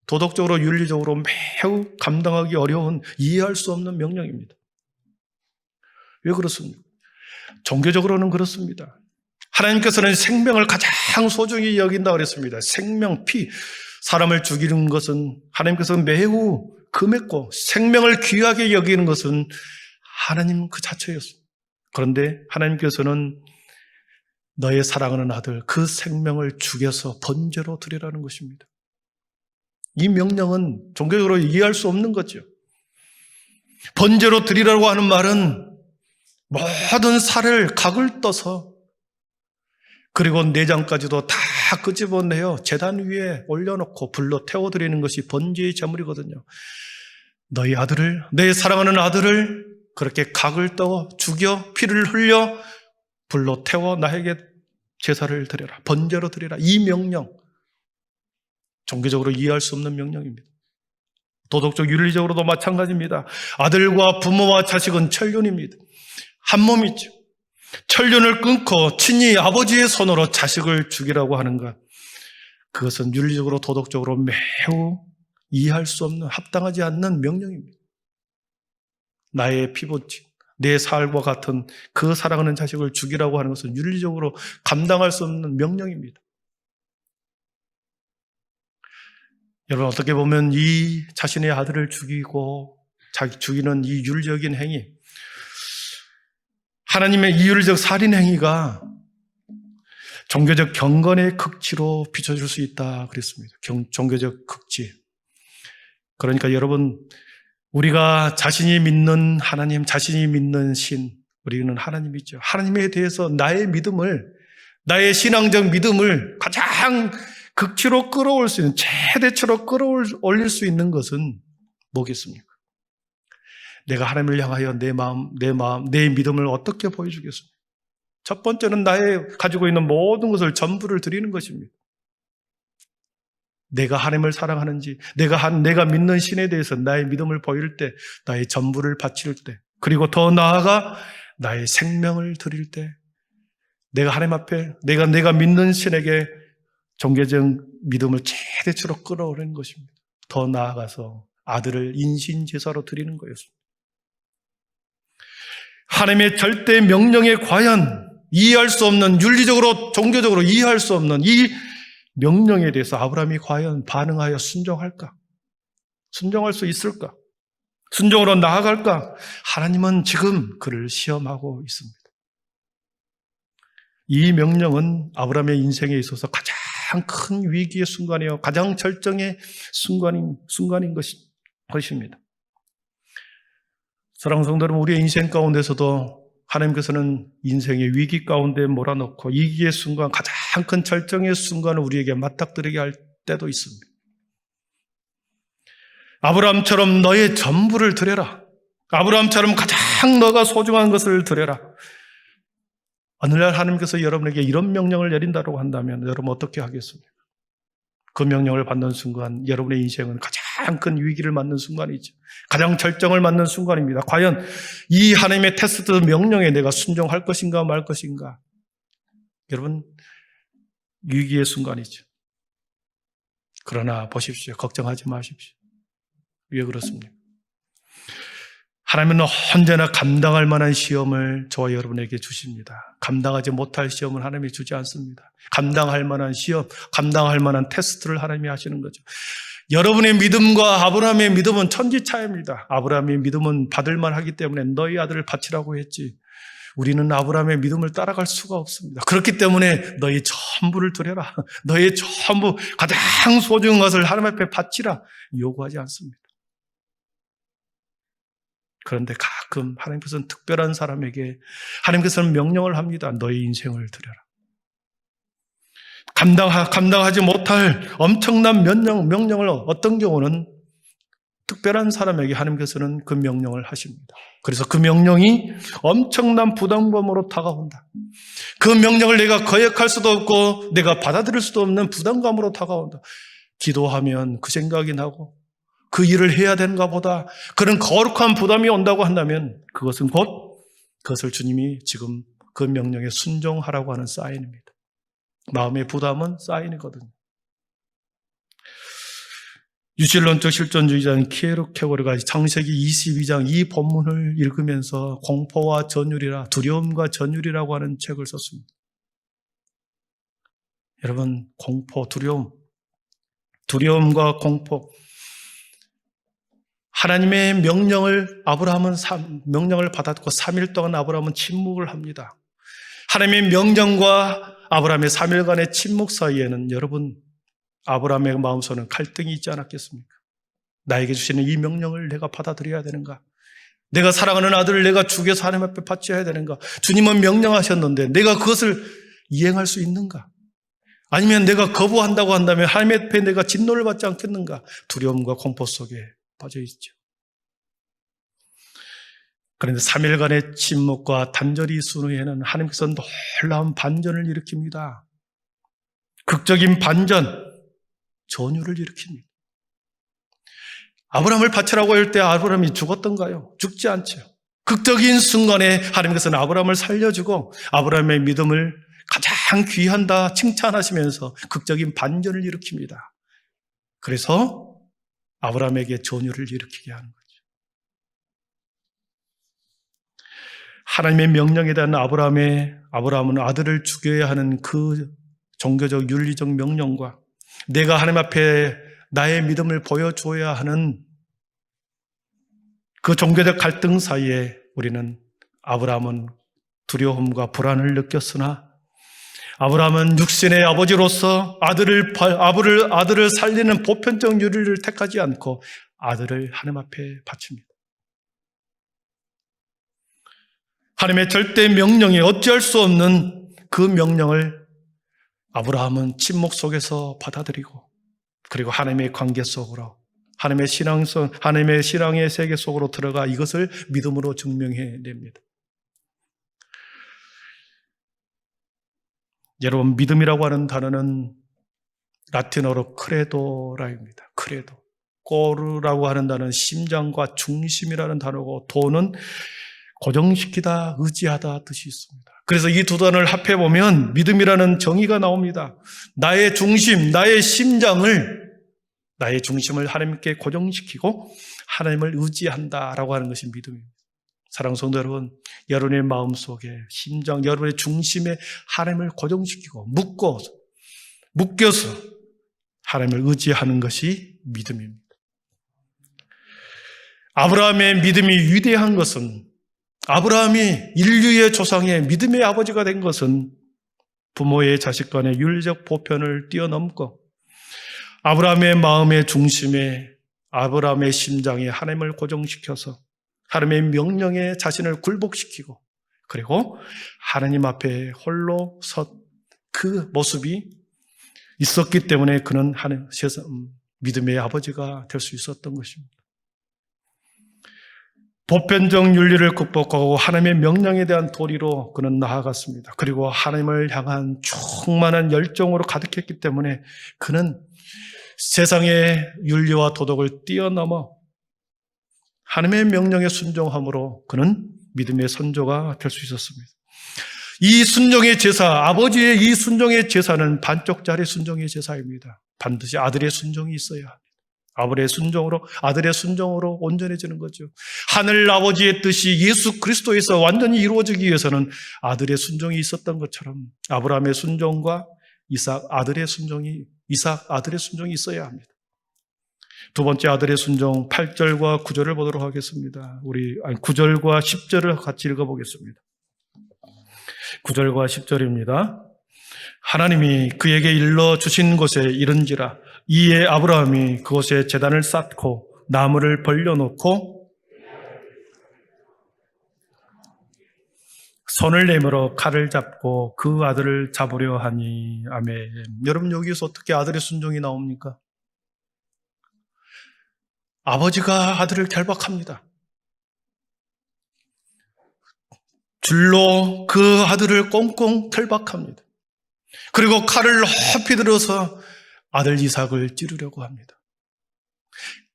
도덕적으로, 윤리적으로 매우 감당하기 어려운, 이해할 수 없는 명령입니다. 왜 그렇습니까? 종교적으로는 그렇습니다. 하나님께서는 생명을 가장 소중히 여긴다고 그랬습니다. 생명, 피, 사람을 죽이는 것은 하나님께서는 매우 금했고 생명을 귀하게 여기는 것은 하나님 그 자체였습니다. 그런데 하나님께서는 너의 사랑하는 아들 그 생명을 죽여서 번제로 드리라는 것입니다. 이 명령은 종교적으로 이해할 수 없는 거죠. 번제로 드리라고 하는 말은 모든 살을 각을 떠서 그리고 내장까지도 다 끄집어내어 제단 위에 올려놓고 불로 태워드리는 것이 번제의 제물이거든요. 너희 아들을, 내 사랑하는 아들을 그렇게 각을 떠 죽여 피를 흘려 불로 태워 나에게 제사를 드려라. 번제로 드리라. 이 명령, 종교적으로 이해할 수 없는 명령입니다. 도덕적 윤리적으로도 마찬가지입니다. 아들과 부모와 자식은 천륜입니다. 한 몸이죠. 천륜을 끊고 친히 아버지의 손으로 자식을 죽이라고 하는 것, 그것은 윤리적으로 도덕적으로 매우 이해할 수 없는, 합당하지 않는 명령입니다. 나의 피부치, 내 살과 같은 그 사랑하는 자식을 죽이라고 하는 것은 윤리적으로 감당할 수 없는 명령입니다. 여러분, 어떻게 보면 이 자신의 아들을 죽이고 죽이는 이 윤리적인 행위, 하나님의 이 윤리적 살인 행위가 종교적 경건의 극치로 비춰질 수 있다 그랬습니다. 종교적 극치. 그러니까 여러분, 우리가 자신이 믿는 하나님, 자신이 믿는 신, 우리는 하나님이죠. 하나님에 대해서 나의 믿음을, 나의 신앙적 믿음을 가장 극치로 끌어올 수 있는, 최대치로 끌어올릴 수 있는 것은 뭐겠습니까? 내가 하나님을 향하여 내 마음, 내 믿음을 어떻게 보여주겠습니까? 첫 번째는 나의 가지고 있는 모든 것을 전부를 드리는 것입니다. 내가 하나님을 사랑하는지, 내가 믿는 신에 대해서 나의 믿음을 보일 때, 나의 전부를 바칠 때, 그리고 더 나아가 나의 생명을 드릴 때, 내가 하나님 앞에, 내가 믿는 신에게 종교적 믿음을 최대치로 끌어오는 것입니다. 더 나아가서 아들을 인신제사로 드리는 거였습니다. 하나님의 절대 명령에 과연 이해할 수 없는, 윤리적으로, 종교적으로 이해할 수 없는 이 명령에 대해서 아브라함이 과연 반응하여 순종할까? 순종할 수 있을까? 순종으로 나아갈까? 하나님은 지금 그를 시험하고 있습니다. 이 명령은 아브라함의 인생에 있어서 가장 큰 위기의 순간이요, 가장 절정의 순간인 것입니다. 사랑하는 성도 여러분, 우리의 인생 가운데서도 하나님께서는 인생의 위기 가운데 몰아넣고 위기의 순간, 가장 큰 절정의 순간을 우리에게 맞닥뜨리게 할 때도 있습니다. 아브라함처럼 너의 전부를 드려라. 아브라함처럼 가장 너가 소중한 것을 드려라. 어느 날 하나님께서 여러분에게 이런 명령을 내린다고 한다면 여러분 어떻게 하겠습니까? 그 명령을 받는 순간 여러분의 인생은 가장 큰 위기를 맞는 순간이죠. 가장 절정을 맞는 순간입니다. 과연 이 하나님의 테스트 명령에 내가 순종할 것인가 말 것인가? 여러분, 위기의 순간이죠. 그러나 보십시오. 걱정하지 마십시오. 왜 그렇습니까? 하나님은 언제나 감당할 만한 시험을 저와 여러분에게 주십니다. 감당하지 못할 시험은 하나님이 주지 않습니다. 감당할 만한 시험, 감당할 만한 테스트를 하나님이 하시는 거죠. 여러분의 믿음과 아브라함의 믿음은 천지차이입니다. 아브라함의 믿음은 받을만 하기 때문에 너희 아들을 바치라고 했지, 우리는 아브라함의 믿음을 따라갈 수가 없습니다. 그렇기 때문에 너희 전부를 드려라, 너희 전부 가장 소중한 것을 하나님 앞에 바치라 요구하지 않습니다. 그런데 가끔 하나님께서는 특별한 사람에게 하나님께서는 명령을 합니다. 너희 인생을 드려라. 감당하지 못할 엄청난 명령을 어떤 경우는 특별한 사람에게 하나님께서는 그 명령을 하십니다. 그래서 그 명령이 엄청난 부담감으로 다가온다. 그 명령을 내가 거역할 수도 없고 내가 받아들일 수도 없는 부담감으로 다가온다. 기도하면 그 생각이 나고 그 일을 해야 되는가 보다 그런 거룩한 부담이 온다고 한다면 그것은 곧 그것을 주님이 지금 그 명령에 순종하라고 하는 사인입니다. 마음의 부담은 사인이거든요. 유실론적 실존주의자인 키에르케고르가 창세기 22장 이 본문을 읽으면서 공포와 전율이라, 두려움과 전율이라고 하는 책을 썼습니다. 여러분, 공포, 두려움과 공포, 하나님의 명령을 받았고 3일 동안 아브라함은 침묵을 합니다. 하나님의 명령과 아브라함의 3일간의 침묵 사이에는 여러분, 아브라함의 마음속에는 갈등이 있지 않았겠습니까? 나에게 주시는 이 명령을 내가 받아들여야 되는가? 내가 사랑하는 아들을 내가 죽여서 하나님 앞에 바쳐야 되는가? 주님은 명령하셨는데 내가 그것을 이행할 수 있는가? 아니면 내가 거부한다고 한다면 하나님 앞에 내가 진노를 받지 않겠는가? 두려움과 공포 속에 빠져 있죠. 그런데 3일간의 침묵과 단절이 있은 후에는 하나님께서 놀라운 반전을 일으킵니다. 극적인 반전, 전율을 일으킵니다. 아브라함을 바치라고 할 때 아브라함이 죽었던가요? 죽지 않죠. 극적인 순간에 하나님께서는 아브라함을 살려주고 아브라함의 믿음을 가장 귀한다 칭찬하시면서 극적인 반전을 일으킵니다. 그래서 아브라함에게 전율을 일으키게 하는 거죠. 하나님의 명령에 대한 아브라함은 아들을 죽여야 하는 그 종교적 윤리적 명령과 내가 하나님 앞에 나의 믿음을 보여줘야 하는 그 종교적 갈등 사이에 아브라함은 두려움과 불안을 느꼈으나 아브라함은 육신의 아버지로서 아들을 살리는 보편적 윤리를 택하지 않고 아들을 하나님 앞에 바칩니다. 하나님의 절대 명령에 어찌할 수 없는 그 명령을 아브라함은 침묵 속에서 받아들이고 그리고 하나님의 관계 속으로 하나님의 신앙의 세계 속으로 들어가 이것을 믿음으로 증명해냅니다. 여러분, 믿음이라고 하는 단어는 라틴어로 크레도라입니다. 크레도. 꼬르라고 하는 단어는 심장과 중심이라는 단어고 도는 고정시키다, 의지하다 뜻이 있습니다. 그래서 이 두 단어를 합해보면 믿음이라는 정의가 나옵니다. 나의 중심, 나의 중심을 하나님께 고정시키고 하나님을 의지한다라고 하는 것이 믿음입니다. 사랑하는 성도 여러분, 여러분의 마음속에 심장, 여러분의 중심에 하나님을 고정시키고 묶여서 하나님을 의지하는 것이 믿음입니다. 아브라함의 믿음이 위대한 것은 아브라함이 인류의 조상의 믿음의 아버지가 된 것은 부모의 자식 간의 윤리적 보편을 뛰어넘고 아브라함의 마음의 중심에 아브라함의 심장에 하나님을 고정시켜서 하나님의 명령에 자신을 굴복시키고 그리고 하나님 앞에 홀로 섰 그 모습이 있었기 때문에 그는 믿음의 아버지가 될 수 있었던 것입니다. 보편적 윤리를 극복하고 하나님의 명령에 대한 도리로 그는 나아갔습니다. 그리고 하나님을 향한 충만한 열정으로 가득했기 때문에 그는 세상의 윤리와 도덕을 뛰어넘어 하나님의 명령에 순종함으로 그는 믿음의 선조가 될 수 있었습니다. 이 순종의 제사, 아버지의 이 순종의 제사는 반쪽짜리 순종의 제사입니다. 반드시 아들의 순종이 있어야 합니다. 아들의 순종으로 온전해지는 거죠. 하늘 아버지의 뜻이 예수 그리스도에서 완전히 이루어지기 위해서는 아들의 순종이 있었던 것처럼 아브라함의 순종과 이삭 아들의 순종이 있어야 합니다. 두 번째 아들의 순종 8절과 9절을 보도록 하겠습니다. 9절과 10절을 같이 읽어보겠습니다. 9절과 10절입니다. 하나님이 그에게 일러 주신 곳에 이른지라 이에 아브라함이 그곳에 제단을 쌓고 나무를 벌려놓고 손을 내밀어 칼을 잡고 그 아들을 잡으려 하니. 아멘. 여러분, 여기서 어떻게 아들의 순종이 나옵니까? 아버지가 아들을 결박합니다. 줄로 그 아들을 꽁꽁 결박합니다. 그리고 칼을 높이 들어서 아들 이삭을 찌르려고 합니다.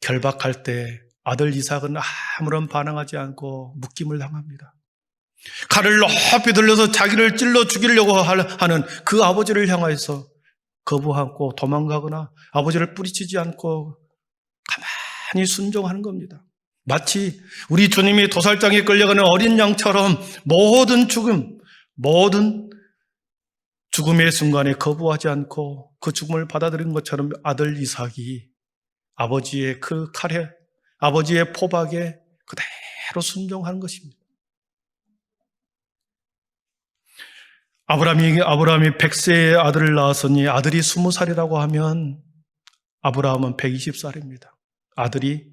결박할 때 아들 이삭은 아무런 반응하지 않고 묶임을 당합니다. 칼을 높이 들려서 자기를 찔러 죽이려고 하는 그 아버지를 향해서 거부하고 도망가거나 아버지를 뿌리치지 않고 가만히 순종하는 겁니다. 마치 우리 주님이 도살장에 끌려가는 어린 양처럼 모든 죽음의 순간에 거부하지 않고 그 죽음을 받아들인 것처럼 아들 이삭이 아버지의 그 칼에, 아버지의 포박에 그대로 순종하는 것입니다. 아브라함이 100세의 아들을 낳았으니 아들이 20살이라고 하면 아브라함은 120살입니다.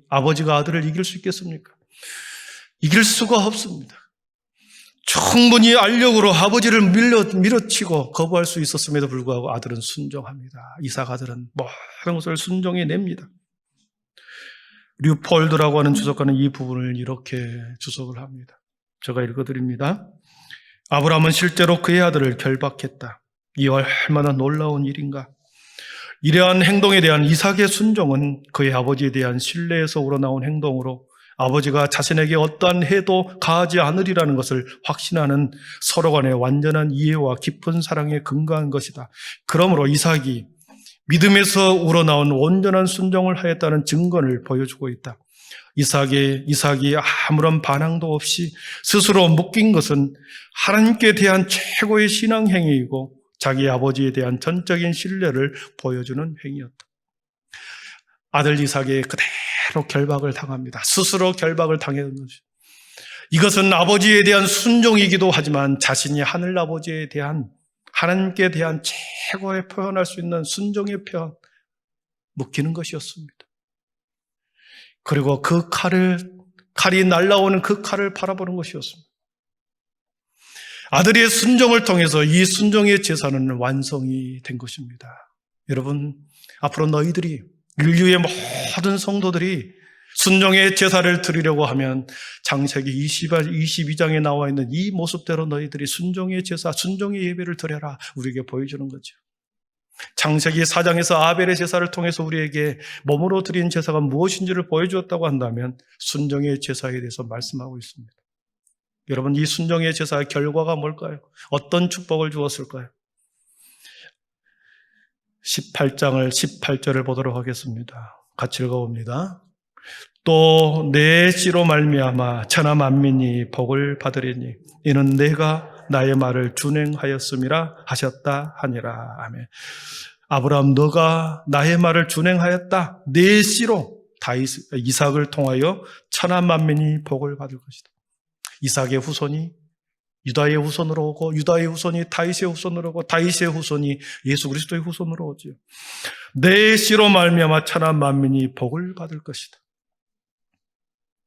아버지가 아들을 이길 수 있겠습니까? 이길 수가 없습니다. 충분히 알력으로 아버지를 밀어치고 거부할 수 있었음에도 불구하고 아들은 순종합니다. 이삭 아들은 모든 것을 순종해 냅니다. 류폴드라고 하는 주석가는 이 부분을 이렇게 주석을 합니다. 제가 읽어드립니다. 아브라함은 실제로 그의 아들을 결박했다. 이 얼마나 놀라운 일인가. 이러한 행동에 대한 이삭의 순종은 그의 아버지에 대한 신뢰에서 우러나온 행동으로 아버지가 자신에게 어떠한 해도 가하지 않으리라는 것을 확신하는 서로 간의 완전한 이해와 깊은 사랑에 근거한 것이다. 그러므로 이삭이 믿음에서 우러나온 온전한 순종을 하였다는 증거를 보여주고 있다. 이삭이 아무런 반항도 없이 스스로 묶인 것은 하나님께 대한 최고의 신앙 행위이고 자기 아버지에 대한 전적인 신뢰를 보여주는 행위였다. 아들 이삭이 그대로 결박을 당합니다. 스스로 결박을 당했던 것이죠. 이것은 아버지에 대한 순종이기도 하지만 자신이 하늘아버지에 대한 하나님께 대한 최고의 표현할 수 있는 순종의 표현, 묶이는 것이었습니다. 그리고 그 칼이 날아오는 그 칼을 바라보는 것이었습니다. 아들의 순종을 통해서 이 순종의 제사는 완성이 된 것입니다. 여러분, 앞으로 너희들이 인류의 모든 성도들이 순종의 제사를 드리려고 하면 창세기 22장에 나와 있는 이 모습대로 너희들이 순종의 제사, 순종의 예배를 드려라 우리에게 보여주는 거죠. 창세기 4장에서 아벨의 제사를 통해서 우리에게 몸으로 드린 제사가 무엇인지를 보여주었다고 한다면 순종의 제사에 대해서 말씀하고 있습니다. 여러분, 이 순종의 제사의 결과가 뭘까요? 어떤 축복을 주었을까요? 18장을 18절을 보도록 하겠습니다. 같이 읽어봅니다. 또 내 씨로 말미암아 천하 만민이 복을 받으리니 이는 내가 나의 말을 준행하였음이라 하셨다 하니라. 아멘. 아브라함, 너가 나의 말을 준행하였다. 내 씨로 이삭을 통하여 천하 만민이 복을 받을 것이다. 이삭의 후손이 유다의 후손으로 오고 유다의 후손이 다윗의 후손으로 오고 다윗의 후손이 예수 그리스도의 후손으로 오죠. 내 씨로 말미암아 천하 만민이 복을 받을 것이다.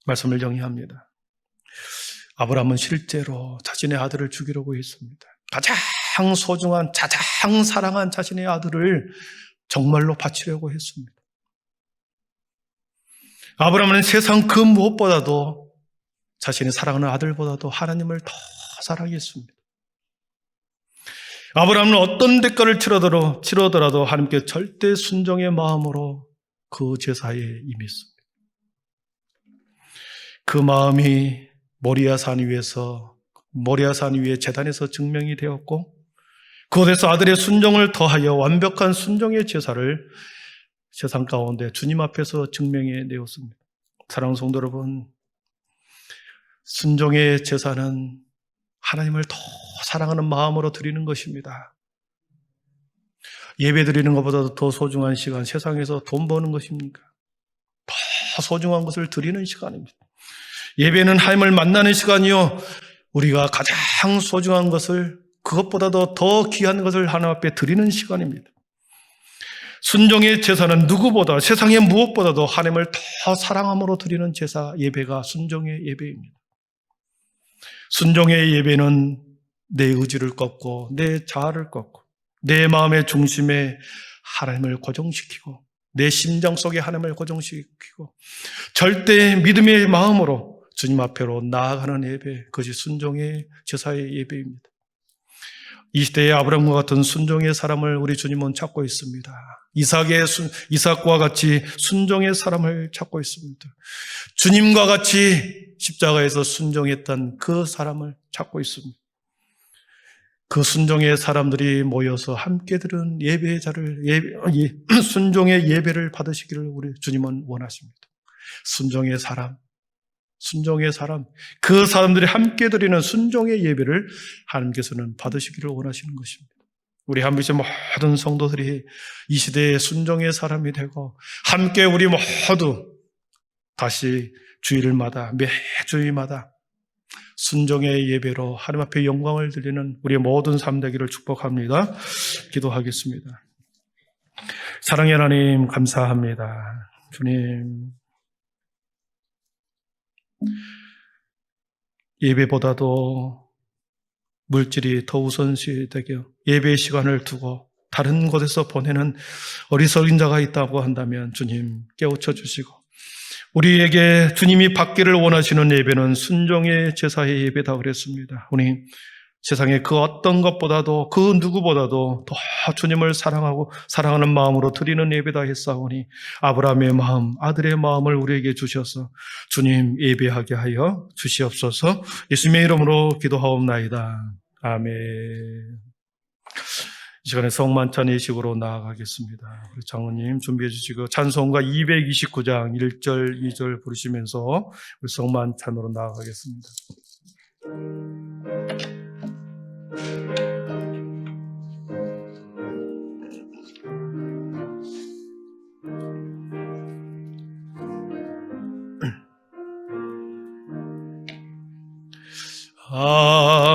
말씀을 정리합니다. 아브라함은 실제로 자신의 아들을 죽이려고 했습니다. 가장 소중한, 가장 사랑한 자신의 아들을 정말로 바치려고 했습니다. 아브라함은 세상 그 무엇보다도 자신의 사랑하는 아들보다도 하나님을 더 사랑했습니다. 아브라함은 어떤 대가를 치르더라도 하나님께 절대 순종의 마음으로 그 제사에 임했습니다. 그 마음이 모리아산 위에 제단에서 증명이 되었고 그곳에서 아들의 순종을 더하여 완벽한 순종의 제사를 세상 가운데 주님 앞에서 증명해 내었습니다. 사랑하는 성도 여러분, 순종의 제사는 하나님을 더 사랑하는 마음으로 드리는 것입니다. 예배 드리는 것보다도 더 소중한 시간, 세상에서 돈 버는 것입니까? 더 소중한 것을 드리는 시간입니다. 예배는 하나님을 만나는 시간이요, 우리가 가장 소중한 것을, 그것보다도 더 귀한 것을 하나님 앞에 드리는 시간입니다. 순종의 제사는 누구보다, 세상의 무엇보다도 하나님을 더 사랑함으로 드리는 제사, 예배가 순종의 예배입니다. 순종의 예배는 내 의지를 꺾고 내 자아를 꺾고 내 마음의 중심에 하나님을 고정시키고 내 심장 속에 하나님을 고정시키고 절대 믿음의 마음으로 주님 앞으로 나아가는 예배, 그것이 순종의 제사의 예배입니다. 이 시대에 아브라함과 같은 순종의 사람을 우리 주님은 찾고 있습니다. 이삭과 같이 순종의 사람을 찾고 있습니다. 주님과 같이 십자가에서 순종했던 그 사람을 찾고 있습니다. 그 순종의 사람들이 모여서 함께 드린 순종의 예배를 받으시기를 우리 주님은 원하십니다. 순종의 사람, 그 사람들이 함께 드리는 순종의 예배를 하나님께서는 받으시기를 원하시는 것입니다. 우리 한빛의 모든 성도들이 이 시대의 순종의 사람이 되고 함께 우리 모두 다시 주일마다, 매주일마다 순종의 예배로 하나님 앞에 영광을 드리는 우리의 모든 삶 되기를 축복합니다. 기도하겠습니다. 사랑의 하나님 감사합니다. 주님, 예배보다도 물질이 더 우선시되게 예배의 시간을 두고 다른 곳에서 보내는 어리석은 자가 있다고 한다면 주님 깨우쳐 주시고, 우리에게 주님이 받기를 원하시는 예배는 순종의 제사의 예배다 그랬습니다. 우리 세상의 그 어떤 것보다도 그 누구보다도 더 주님을 사랑하고 사랑하는 마음으로 드리는 예배다 했사오니 아브라함의 마음, 아들의 마음을 우리에게 주셔서 주님 예배하게 하여 주시옵소서. 예수님의 이름으로 기도하옵나이다. 아멘. 이 시간에 성만찬 예식으로 나아가겠습니다. 우리 장로님 준비해 주시고 찬송가 229장 1절 2절 부르시면서 우리 성만찬으로 나아가겠습니다.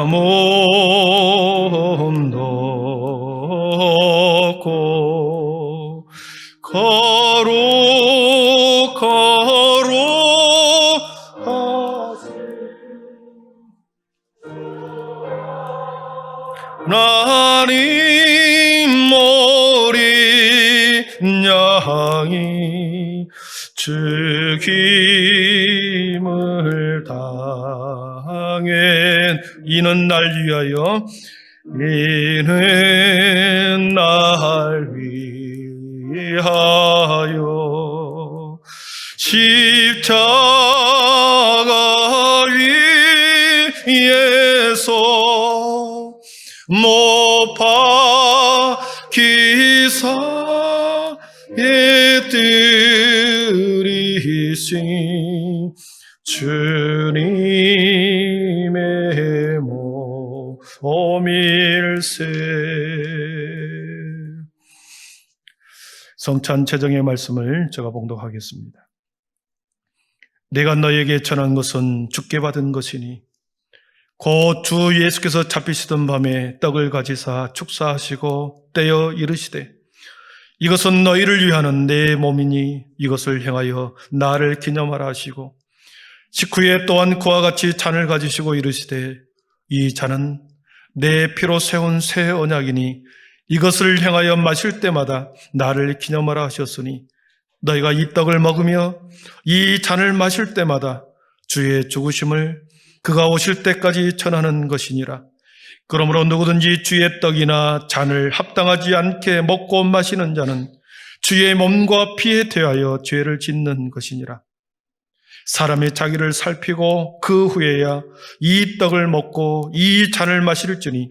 몸 놓고 거룩하신 하나님 어린 양이 죽임을 당한 이는 날 위하여 이는 날 위하여 십자가 위에서 못 박히사 들이신 주님의 몸일세. 성찬 제정의 말씀을 제가 봉독하겠습니다. 내가 너에게 전한 것은 주께 받은 것이니 곧 주 예수께서 잡히시던 밤에 떡을 가지사 축사하시고 떼어 이르시되 이것은 너희를 위하는 내 몸이니 이것을 행하여 나를 기념하라 하시고 식후에 또한 그와 같이 잔을 가지시고 이르시되 이 잔은 내 피로 세운 새 언약이니 이것을 행하여 마실 때마다 나를 기념하라 하셨으니 너희가 이 떡을 먹으며 이 잔을 마실 때마다 주의 죽으심을 그가 오실 때까지 전하는 것이니라. 그러므로 누구든지 주의 떡이나 잔을 합당하지 않게 먹고 마시는 자는 주의 몸과 피에 대하여 죄를 짓는 것이니라. 사람이 자기를 살피고 그 후에야 이 떡을 먹고 이 잔을 마실지니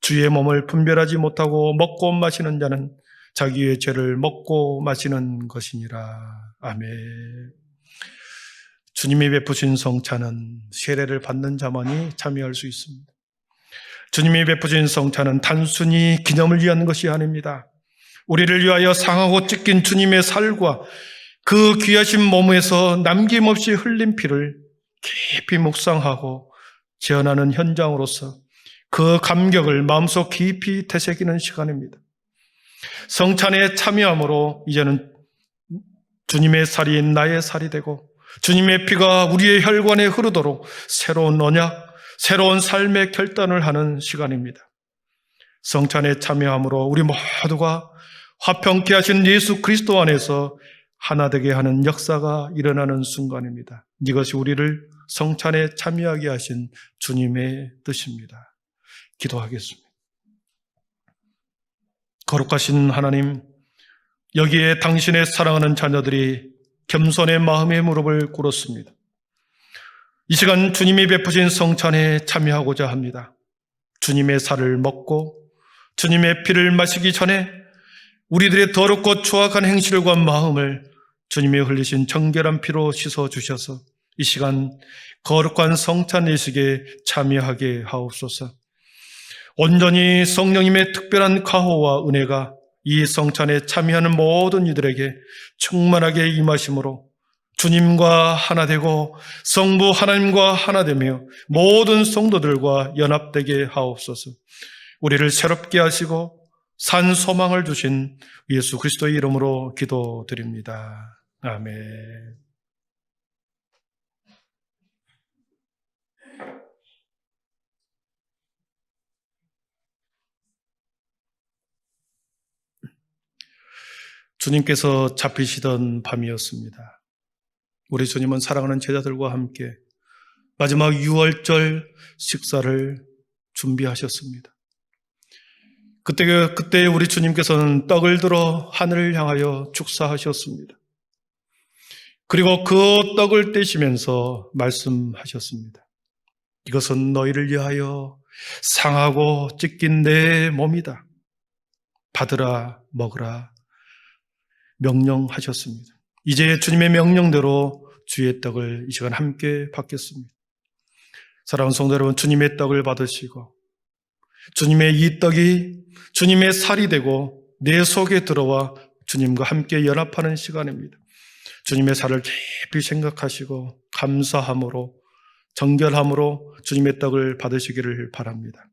주의 몸을 분별하지 못하고 먹고 마시는 자는 자기의 죄를 먹고 마시는 것이니라. 아멘. 주님이 베푸신 성찬은 세례를 받는 자만이 참여할 수 있습니다. 주님이 베푸신 성찬은 단순히 기념을 위한 것이 아닙니다. 우리를 위하여 상하고 찢긴 주님의 살과 그 귀하신 몸에서 남김없이 흘린 피를 깊이 묵상하고 재현하는 현장으로서 그 감격을 마음속 깊이 되새기는 시간입니다. 성찬에 참여함으로 이제는 주님의 살이 나의 살이 되고 주님의 피가 우리의 혈관에 흐르도록 새로운 언약, 새로운 삶의 결단을 하는 시간입니다. 성찬에 참여함으로 우리 모두가 화평케 하신 예수 그리스도 안에서 하나 되게 하는 역사가 일어나는 순간입니다. 이것이 우리를 성찬에 참여하게 하신 주님의 뜻입니다. 기도하겠습니다. 거룩하신 하나님, 여기에 당신의 사랑하는 자녀들이 겸손의 마음의 무릎을 꿇었습니다. 이 시간 주님이 베푸신 성찬에 참여하고자 합니다. 주님의 살을 먹고 주님의 피를 마시기 전에 우리들의 더럽고 추악한 행실과 마음을 주님이 흘리신 정결한 피로 씻어주셔서 이 시간 거룩한 성찬 예식에 참여하게 하옵소서. 온전히 성령님의 특별한 가호와 은혜가 이 성찬에 참여하는 모든 이들에게 충만하게 임하심으로 주님과 하나 되고 성부 하나님과 하나 되며 모든 성도들과 연합되게 하옵소서. 우리를 새롭게 하시고 산 소망을 주신 예수 그리스도의 이름으로 기도드립니다. 아멘. 주님께서 잡히시던 밤이었습니다. 우리 주님은 사랑하는 제자들과 함께 마지막 유월절 식사를 준비하셨습니다. 그때 우리 주님께서는 떡을 들어 하늘을 향하여 축사하셨습니다. 그리고 그 떡을 떼시면서 말씀하셨습니다. 이것은 너희를 위하여 상하고 찢긴 내 몸이다. 받으라 먹으라 명령하셨습니다. 이제 주님의 명령대로 주의 떡을 이 시간 함께 받겠습니다. 사랑하는 성도 여러분, 주님의 떡을 받으시고 주님의 이 떡이 주님의 살이 되고 내 속에 들어와 주님과 함께 연합하는 시간입니다. 주님의 살을 깊이 생각하시고 감사함으로 정결함으로 주님의 떡을 받으시기를 바랍니다.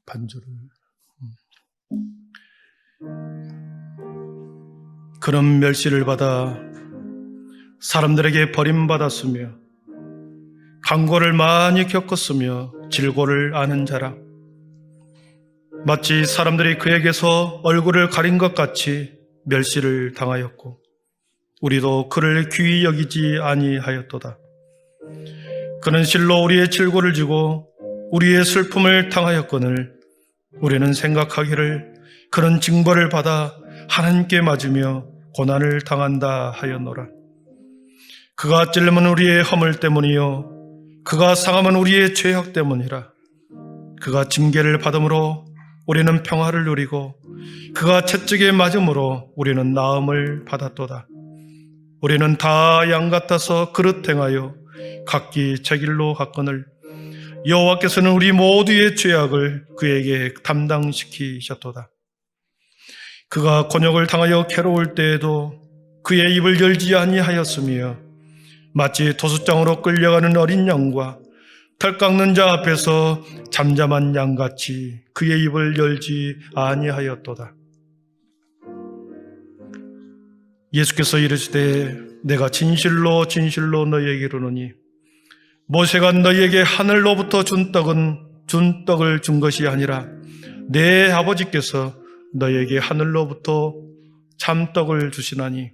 반주를. 그런 멸시를 받아 사람들에게 버림받았으며 강고를 많이 겪었으며 질고를 아는 자라. 마치 사람들이 그에게서 얼굴을 가린 것 같이 멸시를 당하였고 우리도 그를 귀히 여기지 아니하였도다. 그는 실로 우리의 질고를 지고 우리의 슬픔을 당하였거늘 우리는 생각하기를 그런 징벌을 받아 하나님께 맞으며 고난을 당한다 하였노라. 그가 찔림은 우리의 허물 때문이요 그가 상함은 우리의 죄악 때문이라. 그가 징계를 받음으로 우리는 평화를 누리고 그가 채찍에 맞음으로 우리는 나음을 받았도다. 우리는 다 양 같아서 그릇 행하여 각기 제 길로 갔거늘 여호와께서는 우리 모두의 죄악을 그에게 담당시키셨도다. 그가 곤욕을 당하여 괴로울 때에도 그의 입을 열지 아니하였으며 마치 도수장으로 끌려가는 어린 양과 털 깎는 자 앞에서 잠잠한 양같이 그의 입을 열지 아니하였도다. 예수께서 이르시되 내가 진실로 진실로 너희에게 이르노니 모세가 너희에게 하늘로부터 준 떡을 준 것이 아니라 내 아버지께서 너희에게 하늘로부터 참떡을 주시나니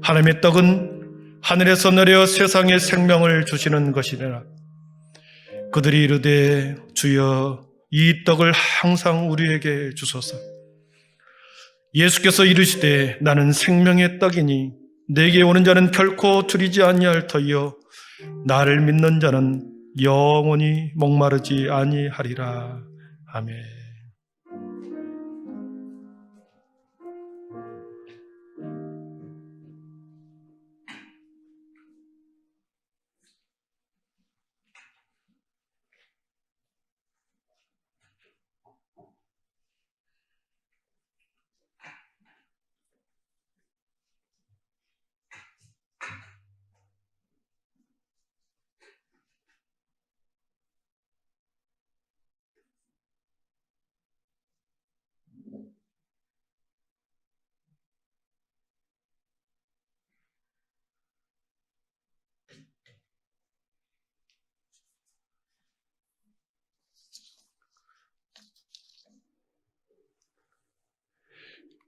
하나님의 떡은 하늘에서 내려 세상에 생명을 주시는 것이니라. 그들이 이르되 주여 이 떡을 항상 우리에게 주소서. 예수께서 이르시되 나는 생명의 떡이니 내게 오는 자는 결코 줄이지 아니할 터이요 나를 믿는 자는 영원히 목마르지 아니하리라. 아멘.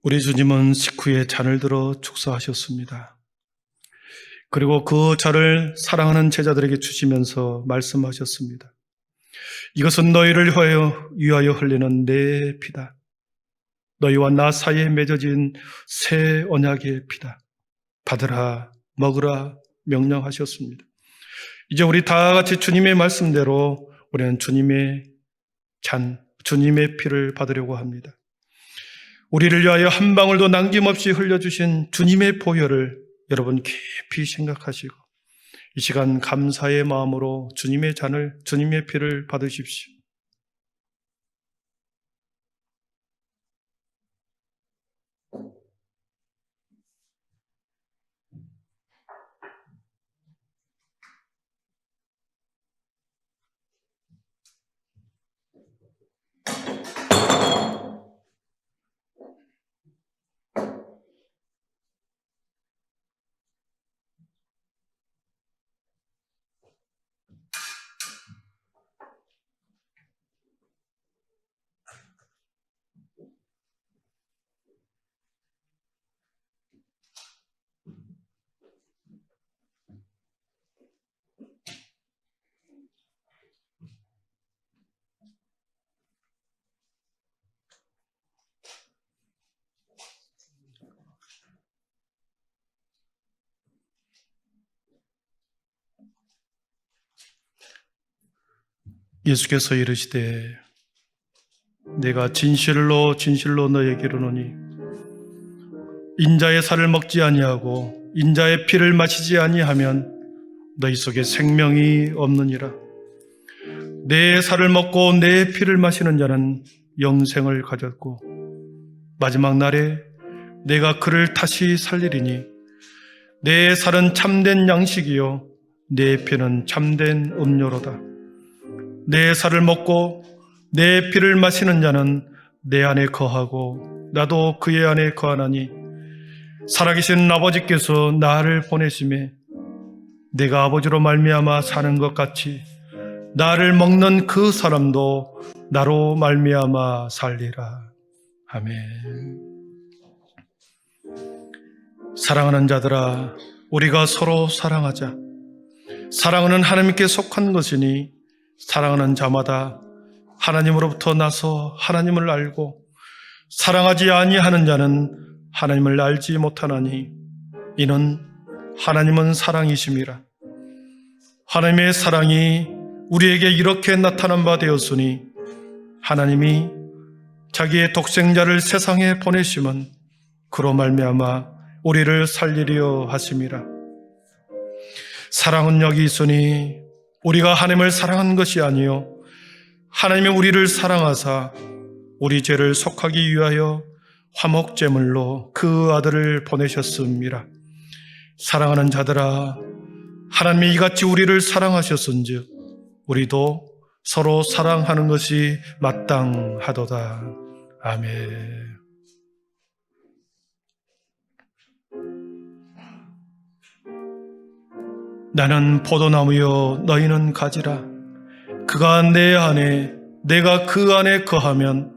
우리 주님은 식후에 잔을 들어 축사하셨습니다. 그리고 그 잔을 사랑하는 제자들에게 주시면서 말씀하셨습니다. 이것은 너희를 위하여 흘리는 내 피다. 너희와 나 사이에 맺어진 새 언약의 피다. 받으라, 먹으라 명령하셨습니다. 이제 우리 다 같이 주님의 말씀대로 우리는 주님의 주님의 피를 받으려고 합니다. 우리를 위하여 한 방울도 남김없이 흘려주신 주님의 보혈을 여러분 깊이 생각하시고 이 시간 감사의 마음으로 주님의 피를 받으십시오. 예수께서 이르시되 내가 진실로 진실로 너에게 이르노니 인자의 살을 먹지 아니하고 인자의 피를 마시지 아니하면 너희 속에 생명이 없느니라. 내 살을 먹고 내 피를 마시는 자는 영생을 가졌고 마지막 날에 내가 그를 다시 살리리니 내 살은 참된 양식이요 내 피는 참된 음료로다. 내 살을 먹고 내 피를 마시는 자는 내 안에 거하고 나도 그의 안에 거하나니 살아계신 아버지께서 나를 보내심에 내가 아버지로 말미암아 사는 것 같이 나를 먹는 그 사람도 나로 말미암아 살리라. 아멘. 사랑하는 자들아, 우리가 서로 사랑하자. 사랑은 하나님께 속한 것이니 사랑하는 자마다 하나님으로부터 나서 하나님을 알고 사랑하지 아니하는 자는 하나님을 알지 못하나니 이는 하나님은 사랑이심이라. 하나님의 사랑이 우리에게 이렇게 나타난 바 되었으니 하나님이 자기의 독생자를 세상에 보내심은 그로 말미암아 우리를 살리려 하심이라. 사랑은 여기 있으니 우리가 하나님을 사랑한 것이 아니요 하나님이 우리를 사랑하사 우리 죄를 속하기 위하여 화목제물로 그 아들을 보내셨음이라. 사랑하는 자들아, 하나님이 이같이 우리를 사랑하셨은즉 우리도 서로 사랑하는 것이 마땅하도다. 아멘. 나는 포도나무여 너희는 가지라. 그가 내 안에 내가 그 안에 거하면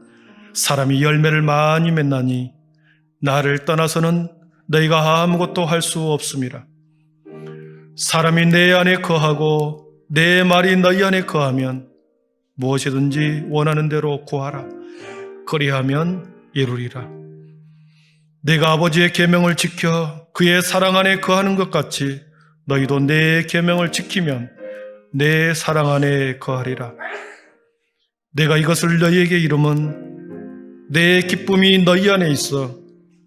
사람이 열매를 많이 맺나니 나를 떠나서는 너희가 아무것도 할 수 없음이라. 사람이 내 안에 거하고 내 말이 너희 안에 거하면 무엇이든지 원하는 대로 구하라. 그리하면 이루리라. 내가 아버지의 계명을 지켜 그의 사랑 안에 거하는 것 같이 너희도 내 계명을 지키면 내 사랑 안에 거하리라. 내가 이것을 너희에게 이름은 내 기쁨이 너희 안에 있어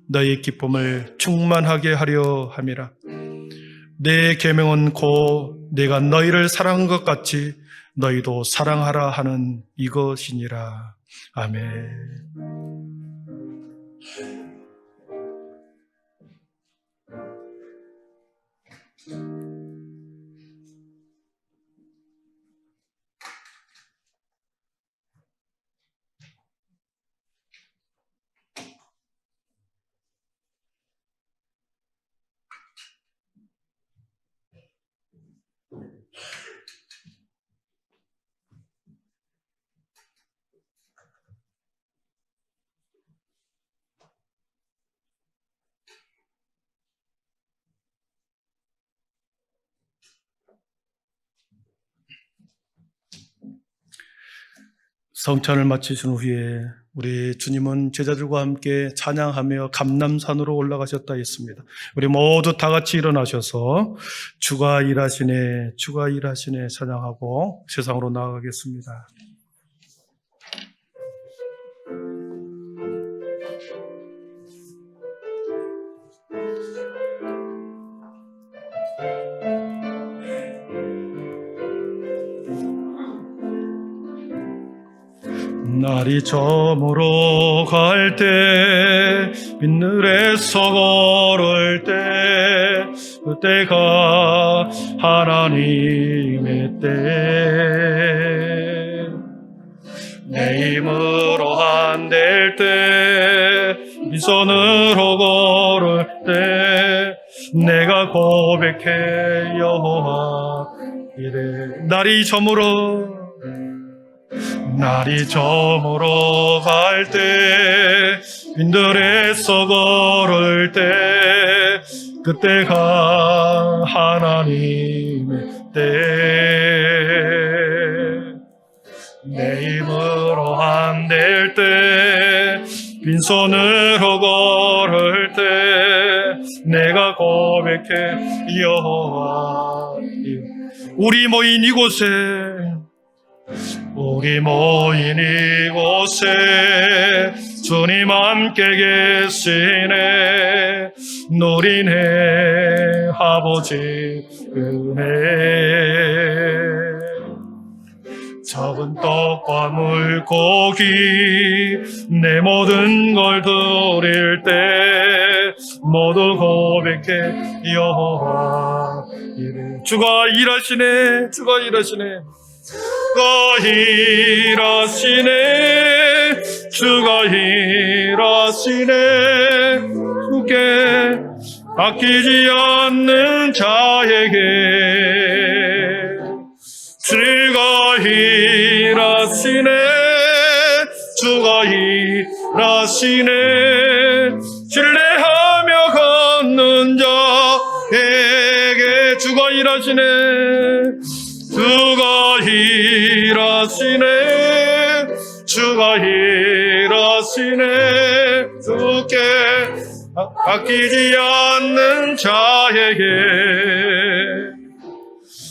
너희 기쁨을 충만하게 하려 함이라. 내 계명은 곧 내가 너희를 사랑한 것 같이 너희도 사랑하라 하는 이것이니라. 아멘. 성찬을 마치신 후에 우리 주님은 제자들과 함께 찬양하며 감람산으로 올라가셨다 했습니다. 우리 모두 다 같이 일어나셔서 주가 일하시네, 주가 일하시네 찬양하고 세상으로 나아가겠습니다. 날이 저물어 갈 때, 빗늘에서 걸을 때, 그때가 하나님의 때. 내 힘으로 안 될 때, 빈손으로 걸을 때, 내가 고백해 여호와 이래. 날이 저물어 갈 때, 빈들에서 걸을 때, 그때가 하나님의 때. 내 힘으로 안 될 때, 빈손으로 걸을 때, 내가 고백해 여호와. 우리 모인 이곳에 주님 함께 계시네. 누리네 아버지 은혜. 적은 떡과 물고기 내 모든 걸 드릴 때 모두 고백해 여호와 이래. 주가 일하시네, 주가 일하시네, 주가 일하시네, 주가 일하시네. 주께 아끼지 않는 자에게 주가 일하시네, 주가 일하시네. 신뢰하며 걷는 자에게 주가 일하시네, 주가 일하시네, 주가 일하시네. 주께 아끼지 않는 자에게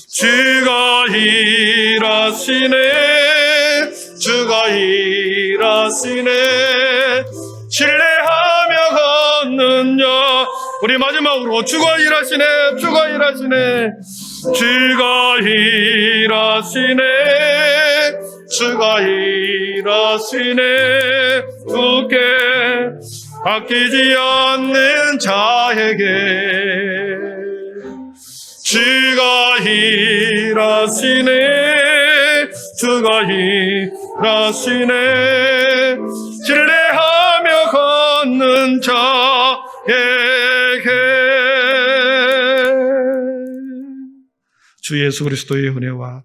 주가 일하시네, 주가 일하시네. 신뢰하며 걷는 자. 우리 마지막으로 주가 일하시네, 주가 일하시네, 주가 일하시네, 주가 일하시네. 주께 아끼지 않는 자에게 주가 일하시네, 주가 일하시네. 신뢰하며 걷는 자에게 주 예수 그리스도의 은혜와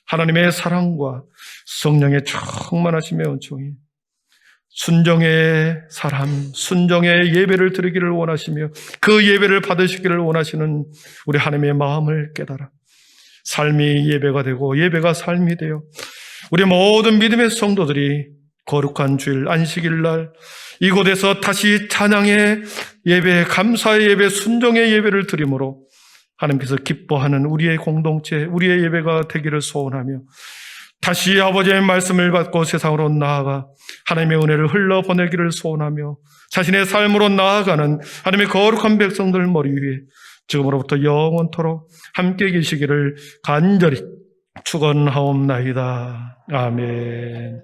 하나님의 사랑과 성령의 충만하심의 은총이 순종의 사람, 순종의 예배를 드리기를 원하시며 그 예배를 받으시기를 원하시는 우리 하나님의 마음을 깨달아 삶이 예배가 되고 예배가 삶이 되어 우리 모든 믿음의 성도들이 거룩한 주일 안식일 날 이곳에서 다시 찬양의 예배, 감사의 예배, 순종의 예배를 드림으로 하나님께서 기뻐하는 우리의 공동체, 우리의 예배가 되기를 소원하며 다시 아버지의 말씀을 받고 세상으로 나아가 하나님의 은혜를 흘러보내기를 소원하며 자신의 삶으로 나아가는 하나님의 거룩한 백성들 머리 위에 지금으로부터 영원토록 함께 계시기를 간절히 축원하옵나이다. 아멘.